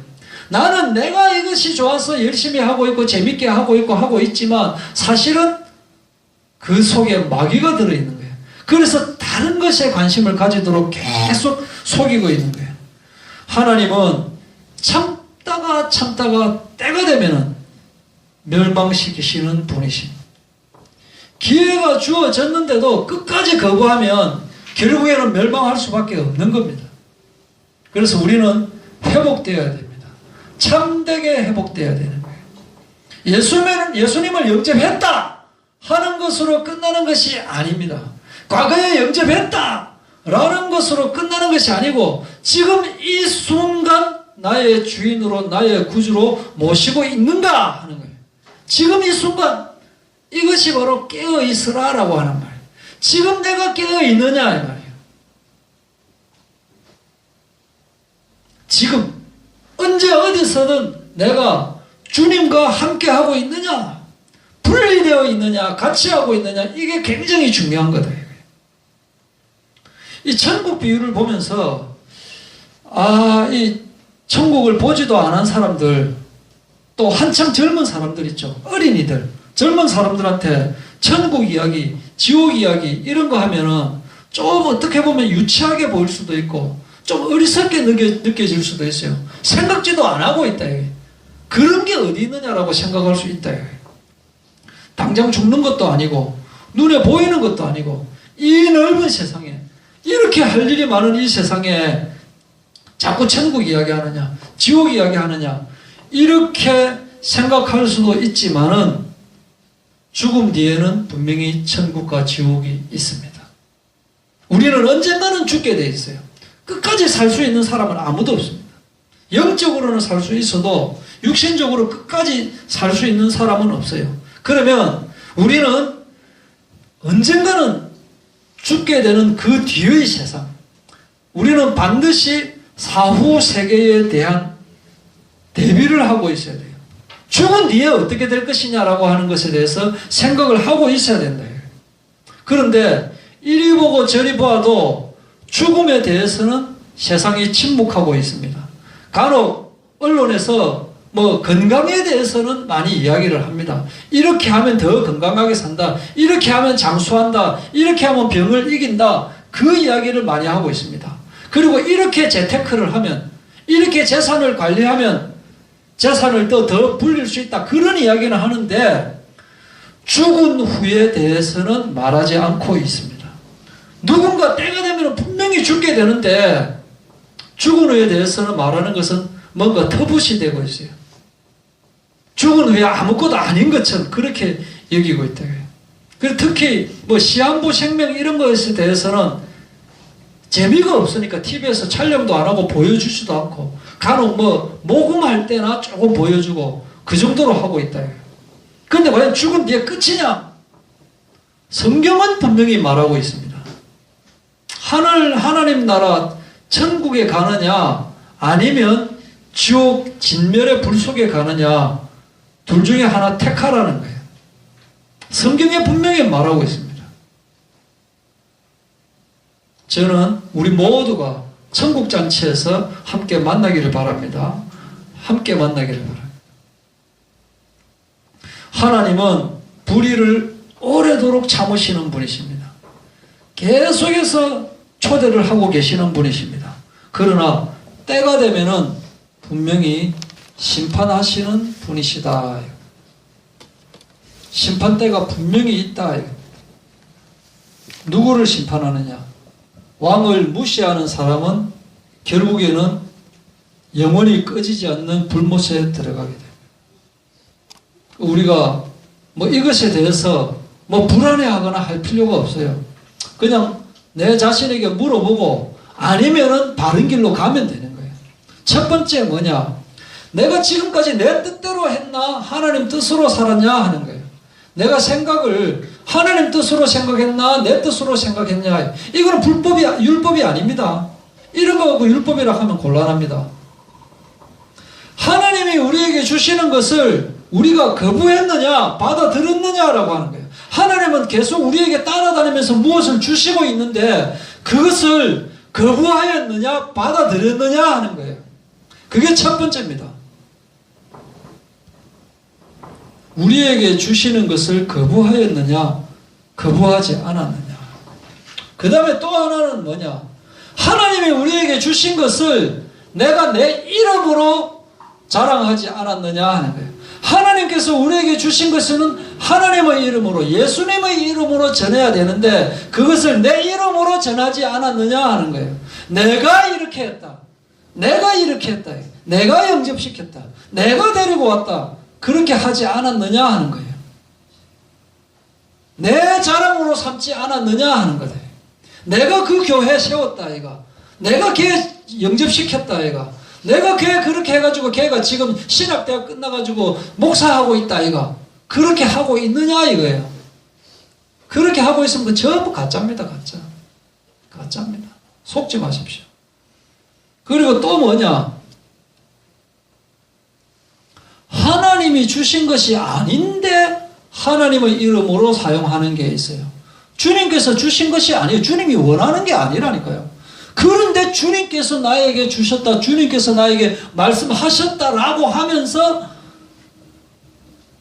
나는 내가 이것이 좋아서 열심히 하고 있고 재밌게 하고 있지만 사실은 그 속에 마귀가 들어있는 거예요. 그래서 다른 것에 관심을 가지도록 계속 속이고 있는 거예요. 하나님은 참다가 때가 되면은 멸망시키시는 분이십니다. 기회가 주어졌는데도 끝까지 거부하면 결국에는 멸망할 수밖에 없는 겁니다. 그래서 우리는 회복되어야 됩니다. 참되게 회복되어야 되는 거예요. 예수님을 영접했다 하는 것으로 끝나는 것이 아닙니다. 과거에 영접했다 라는 것으로 끝나는 것이 아니고 지금 이 순간 나의 주인으로 나의 구주로 모시고 있는가 하는 거예요. 지금 이 순간 이것이 바로 깨어있으라 라고 하는 말이에요. 지금 내가 깨어있느냐 이 말이에요. 지금 언제 어디서든 내가 주님과 함께하고 있느냐 분리되어 있느냐 같이 하고 있느냐 이게 굉장히 중요한 거다. 이 천국 비유를 보면서 이 천국을 보지도 않은 사람들 또 한참 젊은 사람들 있죠. 어린이들 젊은 사람들한테 천국 이야기 지옥 이야기 이런 거 하면은 좀 어떻게 보면 유치하게 보일 수도 있고 좀 어리석게 느껴질 수도 있어요. 생각지도 안 하고 있다. 그런 게 어디 있느냐라고 생각할 수 있다. 당장 죽는 것도 아니고 눈에 보이는 것도 아니고 이 넓은 세상에 이렇게 할 일이 많은 이 세상에 자꾸 천국 이야기하느냐 지옥 이야기하느냐 이렇게 생각할 수도 있지만은 죽음 뒤에는 분명히 천국과 지옥이 있습니다. 우리는 언젠가는 죽게 돼 있어요. 끝까지 살 수 있는 사람은 아무도 없습니다. 영적으로는 살 수 있어도 육신적으로 끝까지 살 수 있는 사람은 없어요. 그러면 우리는 언젠가는 죽게 되는 그 뒤의 세상, 우리는 반드시 사후 세계에 대한 대비를 하고 있어야 돼요. 죽은 뒤에 어떻게 될 것이냐라고 하는 것에 대해서 생각을 하고 있어야 된다. 그런데 이리 보고 저리 보아도 죽음에 대해서는 세상이 침묵하고 있습니다. 간혹 언론에서 건강에 대해서는 많이 이야기를 합니다. 이렇게 하면 더 건강하게 산다. 이렇게 하면 장수한다. 이렇게 하면 병을 이긴다. 그 이야기를 많이 하고 있습니다. 그리고 이렇게 재테크를 하면, 이렇게 재산을 관리하면 재산을 더 불릴 수 있다. 그런 이야기는 하는데 죽은 후에 대해서는 말하지 않고 있습니다. 누군가 때가 되면 분명히 죽게 되는데 죽은 후에 대해서는 말하는 것은 뭔가 터부시 되고 있어요. 죽은 후에 아무것도 아닌 것처럼 그렇게 여기고 있다. 그리고 특히 시한부 생명 이런 것에 대해서는 재미가 없으니까 TV에서 촬영도 안 하고 보여주지도 않고 간혹 모금할 때나 조금 보여주고 그 정도로 하고 있다. 그런데 과연 죽은 뒤에 끝이냐? 성경은 분명히 말하고 있습니다. 하나님 나라 천국에 가느냐 아니면 지옥 진멸의 불 속에 가느냐, 둘 중에 하나 택하라는 거예요. 성경에 분명히 말하고 있습니다. 저는 우리 모두가 천국잔치에서 함께 만나기를 바랍니다. 함께 만나기를 바랍니다. 하나님은 불의를 오래도록 참으시는 분이십니다. 계속해서 초대를 하고 계시는 분이십니다. 그러나 때가 되면은 분명히 심판하시는 분이시다. 심판대가 분명히 있다. 누구를 심판하느냐? 왕을 무시하는 사람은 결국에는 영원히 꺼지지 않는 불못에 들어가게 됩니다. 우리가 이것에 대해서 불안해하거나 할 필요가 없어요. 그냥 내 자신에게 물어보고 아니면은 바른 길로 가면 되는 거예요. 첫 번째 뭐냐? 내가 지금까지 내 뜻대로 했나? 하나님 뜻으로 살았냐? 하는 거예요. 내가 생각을 하나님 뜻으로 생각했나? 내 뜻으로 생각했냐? 이거는 율법이 아닙니다. 이런 거 갖고 율법이라 하면 곤란합니다. 하나님이 우리에게 주시는 것을 우리가 거부했느냐? 받아들였느냐라고 하는 거예요. 하나님은 계속 우리에게 따라다니면서 무엇을 주시고 있는데 그것을 거부하였느냐? 받아들였느냐? 하는 거예요. 그게 첫 번째입니다. 우리에게 주시는 것을 거부하였느냐, 거부하지 않았느냐. 그 다음에 또 하나는 뭐냐? 하나님이 우리에게 주신 것을 내가 내 이름으로 자랑하지 않았느냐 하는 거예요. 하나님께서 우리에게 주신 것은 하나님의 이름으로, 예수님의 이름으로 전해야 되는데 그것을 내 이름으로 전하지 않았느냐 하는 거예요. 내가 이렇게 했다. 내가 이렇게 했다. 내가 영접시켰다. 내가 데리고 왔다. 그렇게 하지 않았느냐 하는 거예요. 내 자랑으로 삼지 않았느냐 하는 거다. 내가 그 교회 세웠다 아이가. 내가 걔 영접시켰다 아이가. 내가 걔 그렇게 해가지고 걔가 지금 신학대학 끝나가지고 목사하고 있다 아이가. 그렇게 하고 있느냐 이거예요. 그렇게 하고 있으면 전부 가짜입니다. 가짜입니다. 속지 마십시오. 그리고 또 뭐냐? 하나님이 주신 것이 아닌데 하나님의 이름으로 사용하는 게 있어요. 주님께서 주신 것이 아니에요. 주님이 원하는 게 아니라니까요. 그런데 주님께서 나에게 주셨다, 주님께서 나에게 말씀하셨다라고 하면서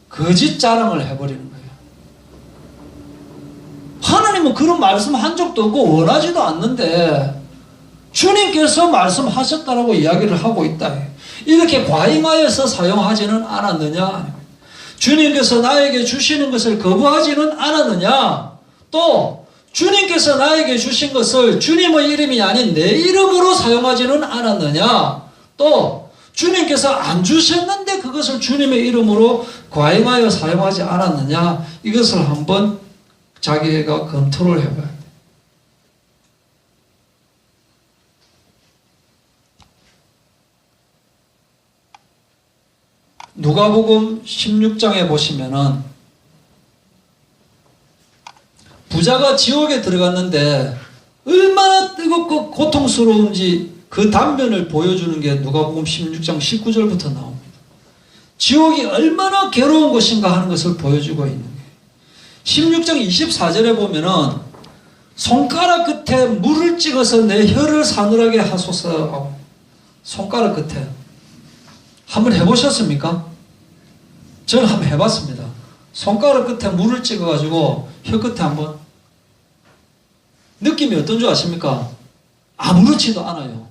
거짓 자랑을 해버리는 거예요. 하나님은 그런 말씀 한 적도 없고 원하지도 않는데 주님께서 말씀하셨다라고 이야기를 하고 있다. 이렇게 과잉하여서 사용하지는 않았느냐? 주님께서 나에게 주시는 것을 거부하지는 않았느냐? 또 주님께서 나에게 주신 것을 주님의 이름이 아닌 내 이름으로 사용하지는 않았느냐? 또 주님께서 안 주셨는데 그것을 주님의 이름으로 과잉하여 사용하지 않았느냐? 이것을 한번 자기가 검토를 해봐야 돼. 누가복음 16장에 보시면은 부자가 지옥에 들어갔는데 얼마나 뜨겁고 고통스러운지 그 단면을 보여주는 게 누가복음 16장 19절부터 나옵니다. 지옥이 얼마나 괴로운 곳인가 하는 것을 보여주고 있는 거예요. 16장 24절에 보면은 손가락 끝에 물을 찍어서 내 혀를 사늘하게 하소서. 손가락 끝에. 한번 해보셨습니까? 저는 한번 해봤습니다. 손가락 끝에 물을 찍어가지고 혀 끝에 한번. 느낌이 어떤 줄 아십니까? 아무렇지도 않아요.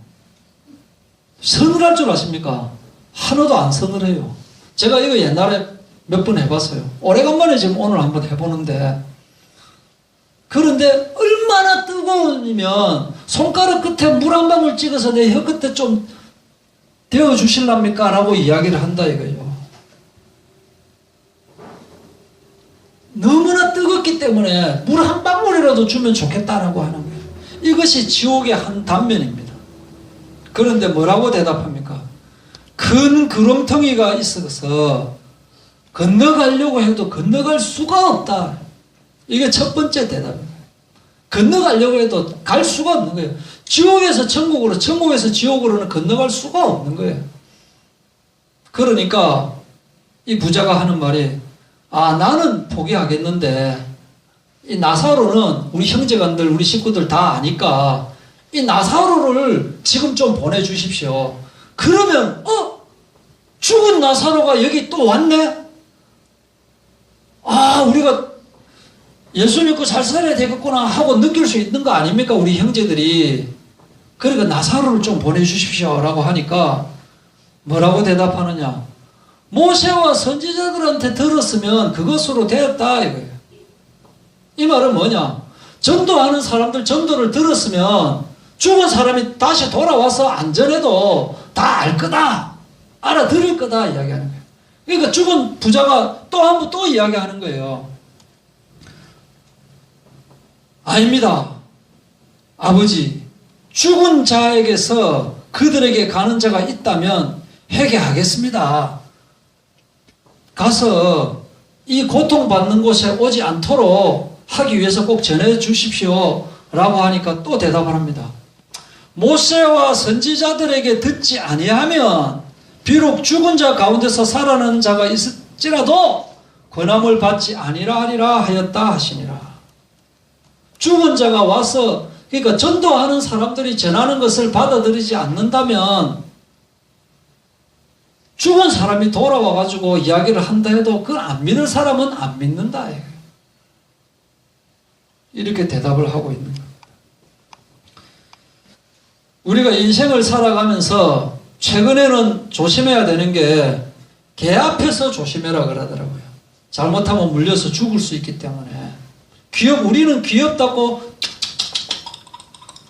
서늘할 줄 아십니까? 하나도 안 서늘해요. 제가 이거 옛날에 몇 번 해봤어요. 오래간만에 지금 오늘 한번 해보는데, 그런데 얼마나 뜨거우면 손가락 끝에 물 한 방울 찍어서 내 혀 끝에 좀 데워주실랍니까? 라고 이야기를 한다 이거예요. 너무나 뜨겁기 때문에 물 한 방울이라도 주면 좋겠다라고 하는 거예요. 이것이 지옥의 한 단면입니다. 그런데 뭐라고 대답합니까? 큰 구렁텅이가 있어서 건너가려고 해도 건너갈 수가 없다. 이게 첫 번째 대답입니다. 건너가려고 해도 갈 수가 없는 거예요. 지옥에서 천국으로, 천국에서 지옥으로는 건너갈 수가 없는 거예요. 그러니까 이 부자가 하는 말이, 나는 포기하겠는데 이 나사로는 우리 형제간들, 우리 식구들 다 아니까 이 나사로를 지금 좀 보내주십시오. 그러면 죽은 나사로가 여기 또 왔네? 우리가 예수 믿고 잘 살아야 되겠구나 하고 느낄 수 있는 거 아닙니까? 우리 형제들이. 그러니까 나사로를 좀 보내주십시오 라고 하니까 뭐라고 대답하느냐? 모세와 선지자들한테 들었으면 그것으로 되었다 이거예요. 이 말은 뭐냐? 전도하는 사람들 전도를 들었으면 죽은 사람이 다시 돌아와서 안전해도 다 알 거다, 알아들을 거다 이야기하는 거예요. 그러니까 죽은 부자가 또 한 번 또 이야기하는 거예요. 아닙니다. 아버지, 죽은 자에게서 그들에게 가는 자가 있다면 회개하겠습니다. 가서 이 고통받는 곳에 오지 않도록 하기 위해서 꼭 전해 주십시오 라고 하니까 또 대답을 합니다. 모세와 선지자들에게 듣지 아니하면 비록 죽은 자 가운데서 살아나는 자가 있을지라도 권함을 받지 아니하리라 하였다 하시니라. 죽은 자가 와서, 그러니까 전도하는 사람들이 전하는 것을 받아들이지 않는다면 죽은 사람이 돌아와가지고 이야기를 한다 해도 그걸 안 믿는 사람은 안 믿는다. 이렇게 대답을 하고 있는 겁니다. 우리가 인생을 살아가면서 최근에는 조심해야 되는 게 개 앞에서 조심해라 그러더라고요. 잘못하면 물려서 죽을 수 있기 때문에. 우리는 귀엽다고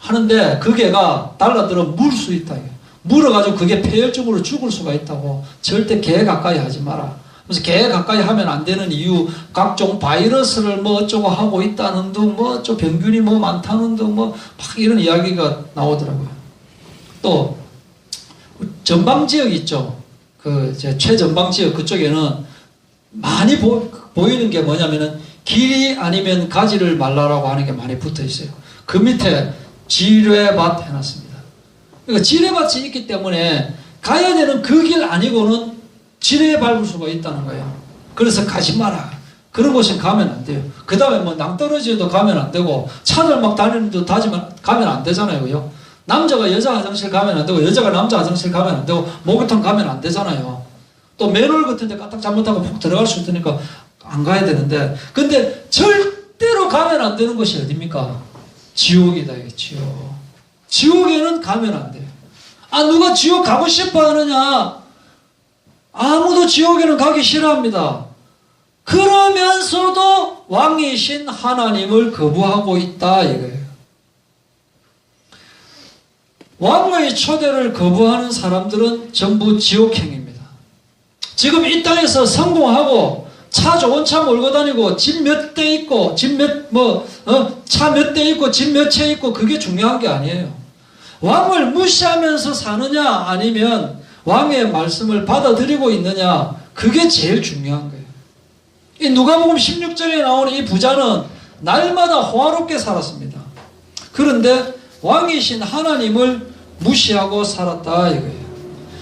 하는데 그 개가 달라들어 물 수 있다. 물어가지고 그게 폐혈증으로 죽을 수가 있다고. 절대 개 가까이 하지 마라. 그래서 개 가까이 하면 안 되는 이유, 각종 바이러스를 뭐 어쩌고 하고 있다는 둥, 뭐 어쩌고 병균이 뭐 많다는 둥, 뭐 막 이런 이야기가 나오더라고요. 또 전방 지역 있죠. 최전방 지역 그쪽에는 많이 보이는 게 뭐냐면은 길이 아니면 가지를 말라라고 하는 게 많이 붙어 있어요. 그 밑에 지뢰밭 해놨습니다. 그러니까 지뢰밭이 있기 때문에 가야 되는 그 길 아니고는 지뢰에 밟을 수가 있다는 거예요. 그래서 가지 마라. 그런 곳에 가면 안 돼요. 그 다음에 뭐 낭떠러지에도 가면 안 되고, 차들 막 다니는 데도 가면 안 되잖아요. 그죠? 남자가 여자 화장실 가면 안 되고, 여자가 남자 화장실 가면 안 되고, 목욕탕 가면 안 되잖아요. 또 맨홀 같은 데 까딱 잘못하고 푹 들어갈 수 있으니까 안 가야 되는데, 근데 절대로 가면 안 되는 곳이 어딥니까? 지옥이다, 이게 지옥. 지옥에는 가면 안 돼요. 누가 지옥 가고 싶어 하느냐? 아무도 지옥에는 가기 싫어합니다. 그러면서도 왕이신 하나님을 거부하고 있다, 이거예요. 왕의 초대를 거부하는 사람들은 전부 지옥행입니다. 지금 이 땅에서 성공하고 차 좋은 차 몰고 다니고 집 몇 대 있고 차 몇 대 있고 집 몇 채 있고 그게 중요한 게 아니에요. 왕을 무시하면서 사느냐 아니면 왕의 말씀을 받아들이고 있느냐, 그게 제일 중요한 거예요. 이 누가복음 16장에 나오는 이 부자는 날마다 호화롭게 살았습니다. 그런데 왕이신 하나님을 무시하고 살았다 이거예요.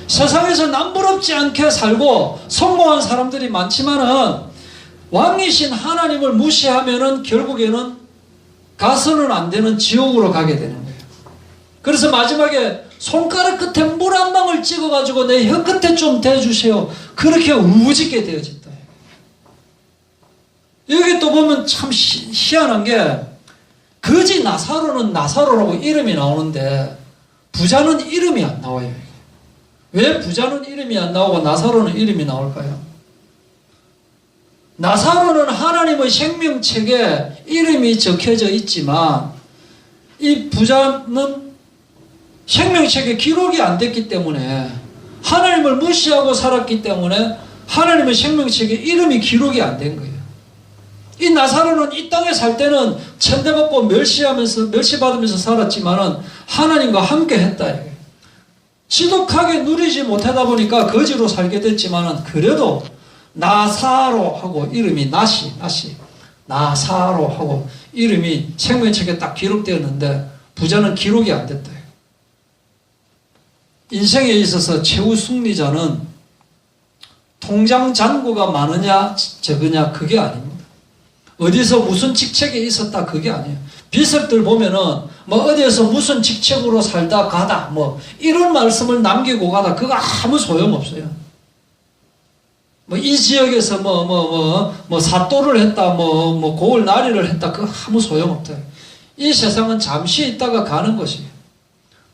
세상에서 남부럽지 않게 살고 성공한 사람들이 많지만은 왕이신 하나님을 무시하면은 결국에는 가서는 안 되는 지옥으로 가게 되는 거예요. 그래서 마지막에 손가락 끝에 물 한 방울 찍어가지고 내 혀 끝에 좀 대주세요. 그렇게 울부짖게 되어진다. 여기 또 보면 참 희한한 게, 거지 나사로는 나사로라고 이름이 나오는데 부자는 이름이 안 나와요. 왜 부자는 이름이 안 나오고 나사로는 이름이 나올까요? 나사로는 하나님의 생명책에 이름이 적혀져 있지만 이 부자는 생명책에 기록이 안 됐기 때문에, 하나님을 무시하고 살았기 때문에 하나님의 생명책에 이름이 기록이 안 된 거예요. 이 나사로는 이 땅에 살 때는 천대받고 멸시받으면서 살았지만은 하나님과 함께 했다. 지독하게 누리지 못하다 보니까 거지로 살게 됐지만은 그래도 나사로 하고 이름이 나사로 하고 이름이 생명책에 딱 기록되었는데 부자는 기록이 안 됐다. 인생에 있어서 최후 승리자는 통장 잔고가 많으냐 적으냐 그게 아닙니다. 어디서 무슨 직책에 있었다 그게 아니에요. 비석들 보면은 뭐 어디에서 무슨 직책으로 살다 가다 뭐 이런 말씀을 남기고 가다 그거 아무 소용없어요. 뭐 이 지역에서 뭐 사또를 했다 뭐 고을 나리를 했다 그거 아무 소용없다. 이 세상은 잠시 있다가 가는 것이에요.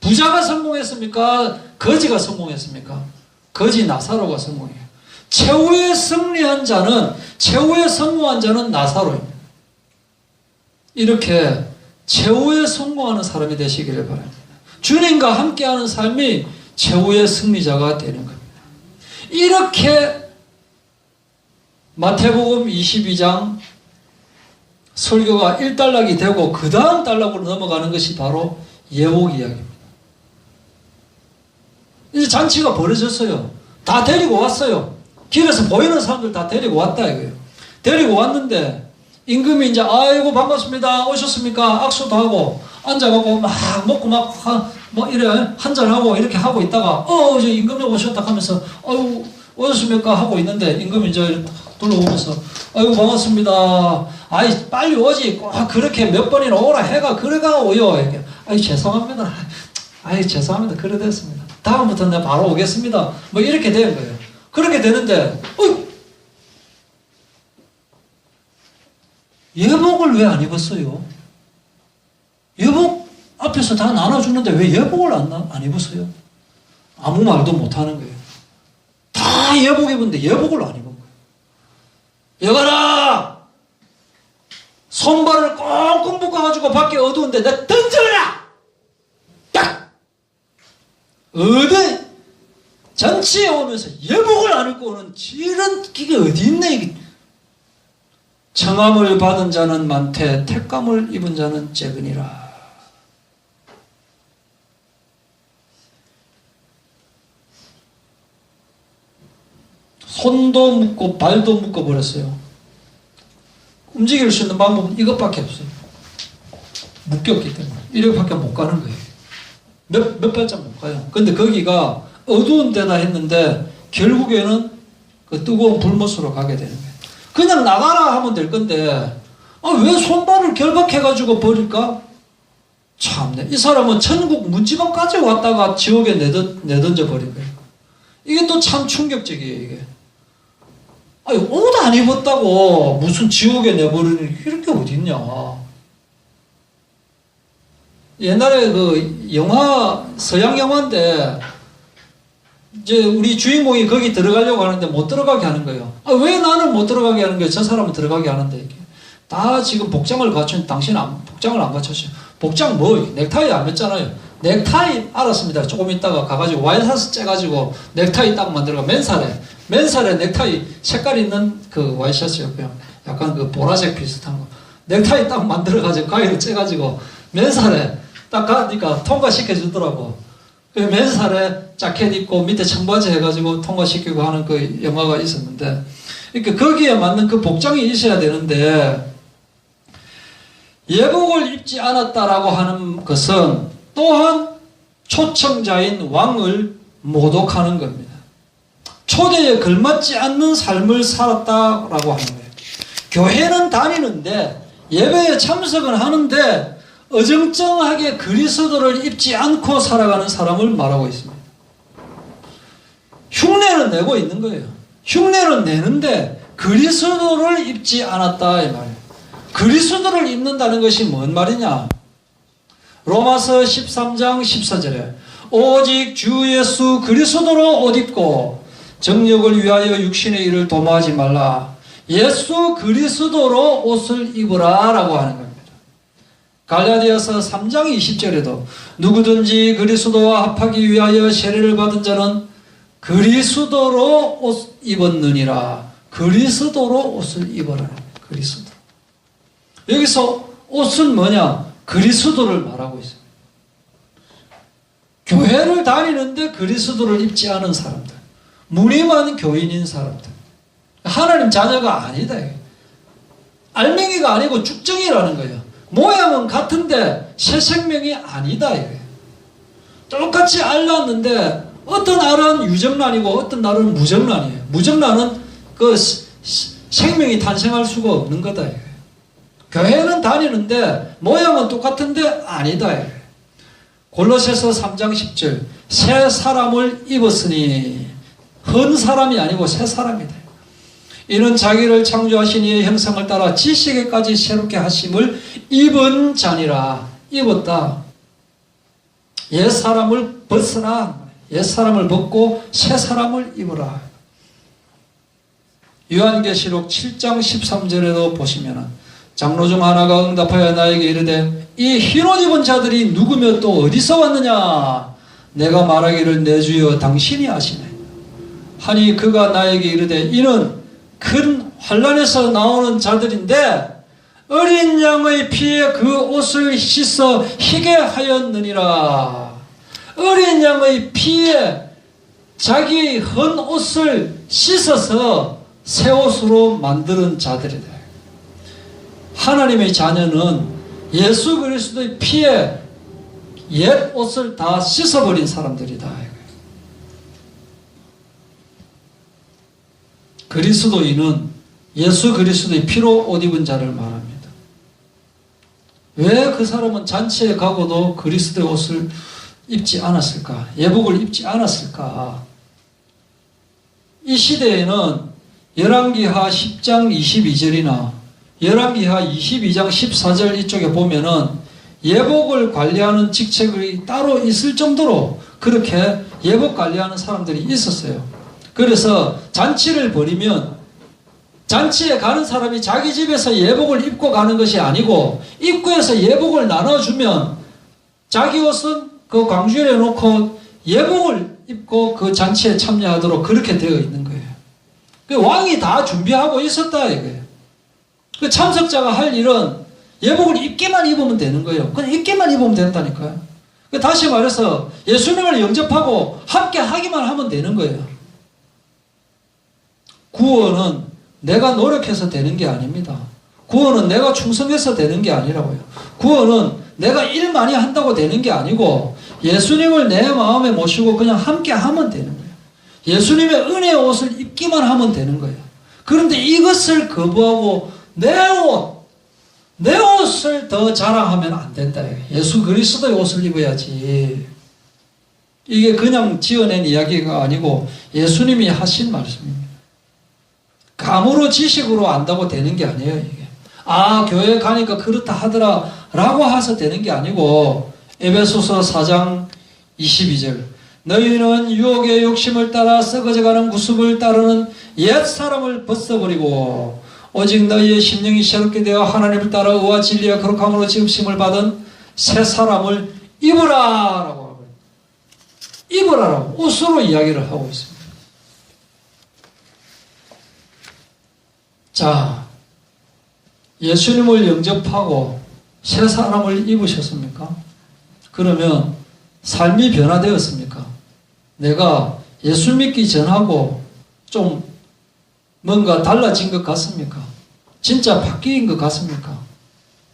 부자가 성공했습니까? 거지가 성공했습니까? 거지 나사로가 성공해요. 최후에 승리한 자는, 최후에 성공한 자는 나사로입니다. 이렇게 최후에 성공하는 사람이 되시기를 바랍니다. 주님과 함께하는 삶이 최후의 승리자가 되는 겁니다. 이렇게 마태복음 22장 설교가 1단락이 되고 그 다음 단락으로 넘어가는 것이 바로 예복 이야기입니다. 이제 잔치가 벌어졌어요. 다 데리고 왔어요. 길에서 보이는 사람들 다 데리고 왔다 이거예요. 데리고 왔는데 임금이 이제 아이고 반갑습니다 오셨습니까 악수도 하고 앉아가고 막 먹고 막 이래 한잔하고 이렇게 하고 있다가 저 임금님 오셨다 하면서 아이고 오셨습니까 하고 있는데 임금이 이제 둘러오면서 아이고 반갑습니다. 아이 빨리 오지 꼭 그렇게 몇 번이나 오라 해가 그래가 오요. 이렇게 아이 죄송합니다. 아이 죄송합니다. 그래 됐습니다. 다음부터는 내가 바로 오겠습니다. 뭐 이렇게 되는 거예요. 그렇게 되는데 예복을 왜 안 입었어요? 예복 앞에서 다 나눠주는데 왜 예복을 안 입었어요? 아무 말도 못하는 거예요. 다 예복 입었는데 예복을 안 입은 거예요. 여가라! 손발을 꽁꽁 묶어가지고 밖에 어두운데 내 던져라! 딱! 어디 잔치에 오면서 예복을 안 입고 오는 이런 기계 어디 있네 이게. 청함을 받은 자는 많되 택감을 입은 자는 적으니라. 손도 묶고 발도 묶어버렸어요. 움직일 수 있는 방법은 이것밖에 없어요. 묶였기 때문에 이렇게밖에 못 가는 거예요. 몇 발짝 못 가요. 근데 거기가 어두운 데다 했는데 결국에는 그 뜨거운 불못으로 가게 되는 거예요. 그냥 나가라 하면 될 건데 왜 손발을 결박해가지고 버릴까? 참네. 이 사람은 천국 문지방까지 왔다가 지옥에 내던져 버린 거예요. 이게 또 참 충격적이에요. 이게 옷 안 입었다고 무슨 지옥에 내버리는 이런 게 어디 있냐. 옛날에 그 영화 서양 영화인데 이제 우리 주인공이 거기 들어가려고 하는데 못 들어가게 하는 거예요. 왜 나는 못 들어가게 하는 거예요? 저 사람은 들어가게 하는데 이게 다 지금 복장을 갖춘 당신은 복장을 안 갖췄어요. 복장 뭐 넥타이 안 맸잖아요. 넥타이 알았습니다. 조금 있다가 가가지고 와이셔츠 째가지고 넥타이 딱 만들어가 맨살에 넥타이 색깔 있는 그 와이셔츠였고요. 약간 그 보라색 비슷한 거 넥타이 딱 만들어가지고 가위로 째가지고 맨살에 딱 가니까 통과시켜 주더라고. 그 맨살에 자켓 입고 밑에 청바지 해가지고 통과시키고 하는 그 영화가 있었는데, 그러니까 거기에 맞는 그 복장이 있어야 되는데, 예복을 입지 않았다라고 하는 것은 또한 초청자인 왕을 모독하는 겁니다. 초대에 걸맞지 않는 삶을 살았다라고 하는 거예요. 교회는 다니는데, 예배에 참석은 하는데, 어정쩡하게 그리스도를 입지 않고 살아가는 사람을 말하고 있습니다. 흉내는 내고 있는 거예요. 흉내는 내는데 그리스도를 입지 않았다 이 말이에요. 그리스도를 입는다는 것이 뭔 말이냐? 로마서 13장 14절에 오직 주 예수 그리스도로 옷 입고 정욕을 위하여 육신의 일을 도모하지 말라. 예수 그리스도로 옷을 입으라 라고 하는 겁니다. 갈라디아서 3장 20절에도 누구든지 그리스도와 합하기 위하여 세례를 받은 자는 그리스도로 옷 입었느니라. 그리스도로 옷을 입어라. 그리스도. 여기서 옷은 뭐냐? 그리스도를 말하고 있습니다. 교회를 다니는데 그리스도를 입지 않은 사람들, 무림한 교인인 사람들, 하나님 자녀가 아니다. 알맹이가 아니고 쭉정이라는 거예요. 모양은 같은데 새 생명이 아니다 이거예요. 똑같이 알 낳았는데 어떤 알은 유정란이고 어떤 알은 무정란이에요. 무정란은 그 생명이 탄생할 수가 없는 거다 이거예요. 교회는 다니는데 모양은 똑같은데 아니다 이거예요. 골로새서 3장 10절 새 사람을 입었으니 헌 사람이 아니고 새 사람이다. 이는 자기를 창조하신 이의 형상을 따라 지식에까지 새롭게 하심을 입은 자니라. 입었다. 옛 사람을 벗으라. 옛 사람을 벗고 새 사람을 입으라. 요한계시록 7장 13절에도 보시면 장로 중 하나가 응답하여 나에게 이르되 이 흰옷 입은 자들이 누구며 또 어디서 왔느냐? 내가 말하기를 내 주여 당신이 아시네. 하니 그가 나에게 이르되 이는 큰 환난에서 나오는 자들인데 어린 양의 피에 그 옷을 씻어 희게 하였느니라. 어린 양의 피에 자기의 헌 옷을 씻어서 새 옷으로 만드는 자들이다. 하나님의 자녀는 예수 그리스도의 피에 옛 옷을 다 씻어버린 사람들이다. 그리스도인은 예수 그리스도의 피로 옷 입은 자를 말합니다. 왜 그 사람은 잔치에 가고도 그리스도의 옷을 입지 않았을까? 예복을 입지 않았을까? 이 시대에는 열왕기하 10장 22절이나 열왕기하 22장 14절 이쪽에 보면은 예복을 관리하는 직책이 따로 있을 정도로 그렇게 예복 관리하는 사람들이 있었어요. 그래서 잔치를 벌이면 잔치에 가는 사람이 자기 집에서 예복을 입고 가는 것이 아니고 입구에서 예복을 나눠주면 자기 옷은 그 광주리에 놓고 예복을 입고 그 잔치에 참여하도록 그렇게 되어 있는 거예요. 그 왕이 다 준비하고 있었다 이거예요. 그 참석자가 할 일은 예복을 입게만 입으면 되는 거예요. 그냥 입게만 입으면 된다니까요. 다시 말해서 예수님을 영접하고 함께 하기만 하면 되는 거예요. 구원은 내가 노력해서 되는 게 아닙니다. 구원은 내가 충성해서 되는 게 아니라고요. 구원은 내가 일 많이 한다고 되는 게 아니고 예수님을 내 마음에 모시고 그냥 함께 하면 되는 거예요. 예수님의 은혜의 옷을 입기만 하면 되는 거예요. 그런데 이것을 거부하고 내 옷을 더 자랑하면 안 된다. 예수 그리스도의 옷을 입어야지. 이게 그냥 지어낸 이야기가 아니고 예수님이 하신 말씀입니다. 감으로 지식으로 안다고 되는 게 아니에요. 이게. 아, 교회 가니까 그렇다 하더라 라고 해서 되는 게 아니고 에베소서 4장 22절 너희는 유혹의 욕심을 따라 썩어져가는 구습을 따르는 옛 사람을 벗어버리고 오직 너희의 심령이 새롭게 되어 하나님을 따라 의와 진리와 거룩함으로 지음심을 받은 새 사람을 입으라 라고 하고 입으라라고 옷으로 이야기를 하고 있습니다. 자, 예수님을 영접하고 새 사람을 입으셨습니까? 그러면 삶이 변화되었습니다. 내가 예수 믿기 전하고 좀 뭔가 달라진 것 같습니까? 진짜 바뀐 것 같습니까?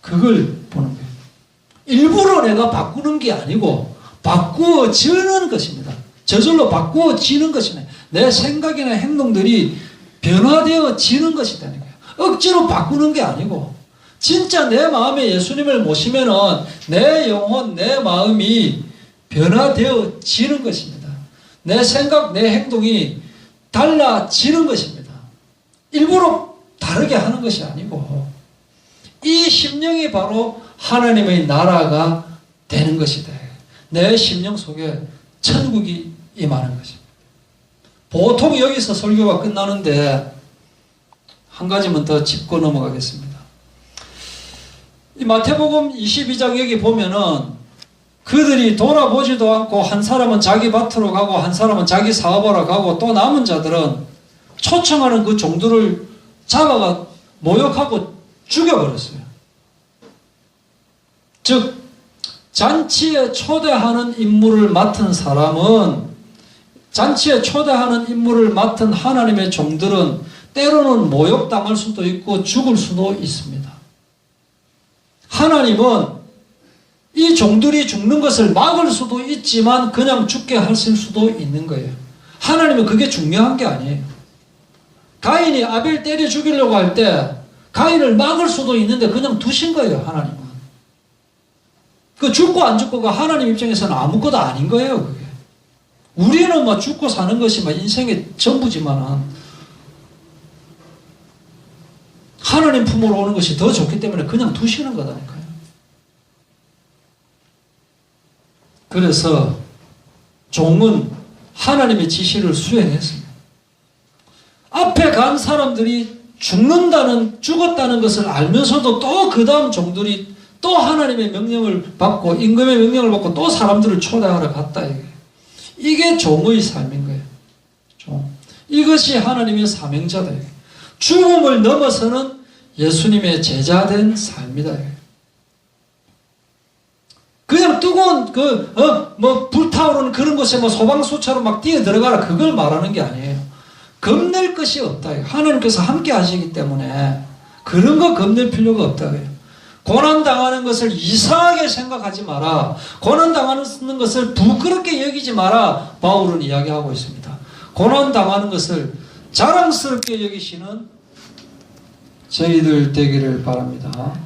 그걸 보는 거예요. 일부러 내가 바꾸는 게 아니고 바꾸어지는 것입니다. 저절로 바꾸어지는 것이네. 내 생각이나 행동들이 변화되어지는 것이다는 거예요. 억지로 바꾸는 게 아니고 진짜 내 마음에 예수님을 모시면은 내 영혼, 내 마음이 변화되어지는 것입니다. 내 생각, 내 행동이 달라지는 것입니다. 일부러 다르게 하는 것이 아니고 이 심령이 바로 하나님의 나라가 되는 것이다. 내 심령 속에 천국이 임하는 것입니다. 보통 여기서 설교가 끝나는데 한 가지만 더 짚고 넘어가겠습니다. 이 마태복음 22장 여기 보면은 그들이 돌아보지도 않고 한 사람은 자기 밭으로 가고 한 사람은 자기 사업하러 가고 또 남은 자들은 초청하는 그 종들을 잡아가 모욕하고 죽여버렸어요. 즉 잔치에 초대하는 임무를 맡은 사람은 잔치에 초대하는 임무를 맡은 하나님의 종들은 때로는 모욕당할 수도 있고 죽을 수도 있습니다. 하나님은 이 종들이 죽는 것을 막을 수도 있지만 그냥 죽게 하실 수도 있는 거예요. 하나님은 그게 중요한 게 아니에요. 가인이 아벨 때려 죽이려고 할 때 가인을 막을 수도 있는데 그냥 두신 거예요. 하나님은. 그 죽고 안 죽고가 하나님 입장에서는 아무것도 아닌 거예요. 그게. 우리는 뭐 죽고 사는 것이 뭐 인생의 전부지만 하나님 품으로 오는 것이 더 좋기 때문에 그냥 두시는 거다니까요. 그래서 종은 하나님의 지시를 수행했습니다. 앞에 간 사람들이 죽었다는 것을 알면서도 또 그 다음 종들이 또 하나님의 명령을 받고 임금의 명령을 받고 또 사람들을 초대하러 갔다. 이게 종의 삶인 거예요. 종. 이것이 하나님의 사명자다. 죽음을 넘어서는 예수님의 제자된 삶이다. 그냥 뜨거운 불타오르는 그런 곳에 소방수처럼 막 뛰어 들어가라 그걸 말하는 게 아니에요. 겁낼 것이 없다. 하나님께서 함께 하시기 때문에 그런 거 겁낼 필요가 없다. 고난당하는 것을 이상하게 생각하지 마라. 고난당하는 것을 부끄럽게 여기지 마라. 바울은 이야기하고 있습니다. 고난당하는 것을 자랑스럽게 여기시는 저희들 되기를 바랍니다.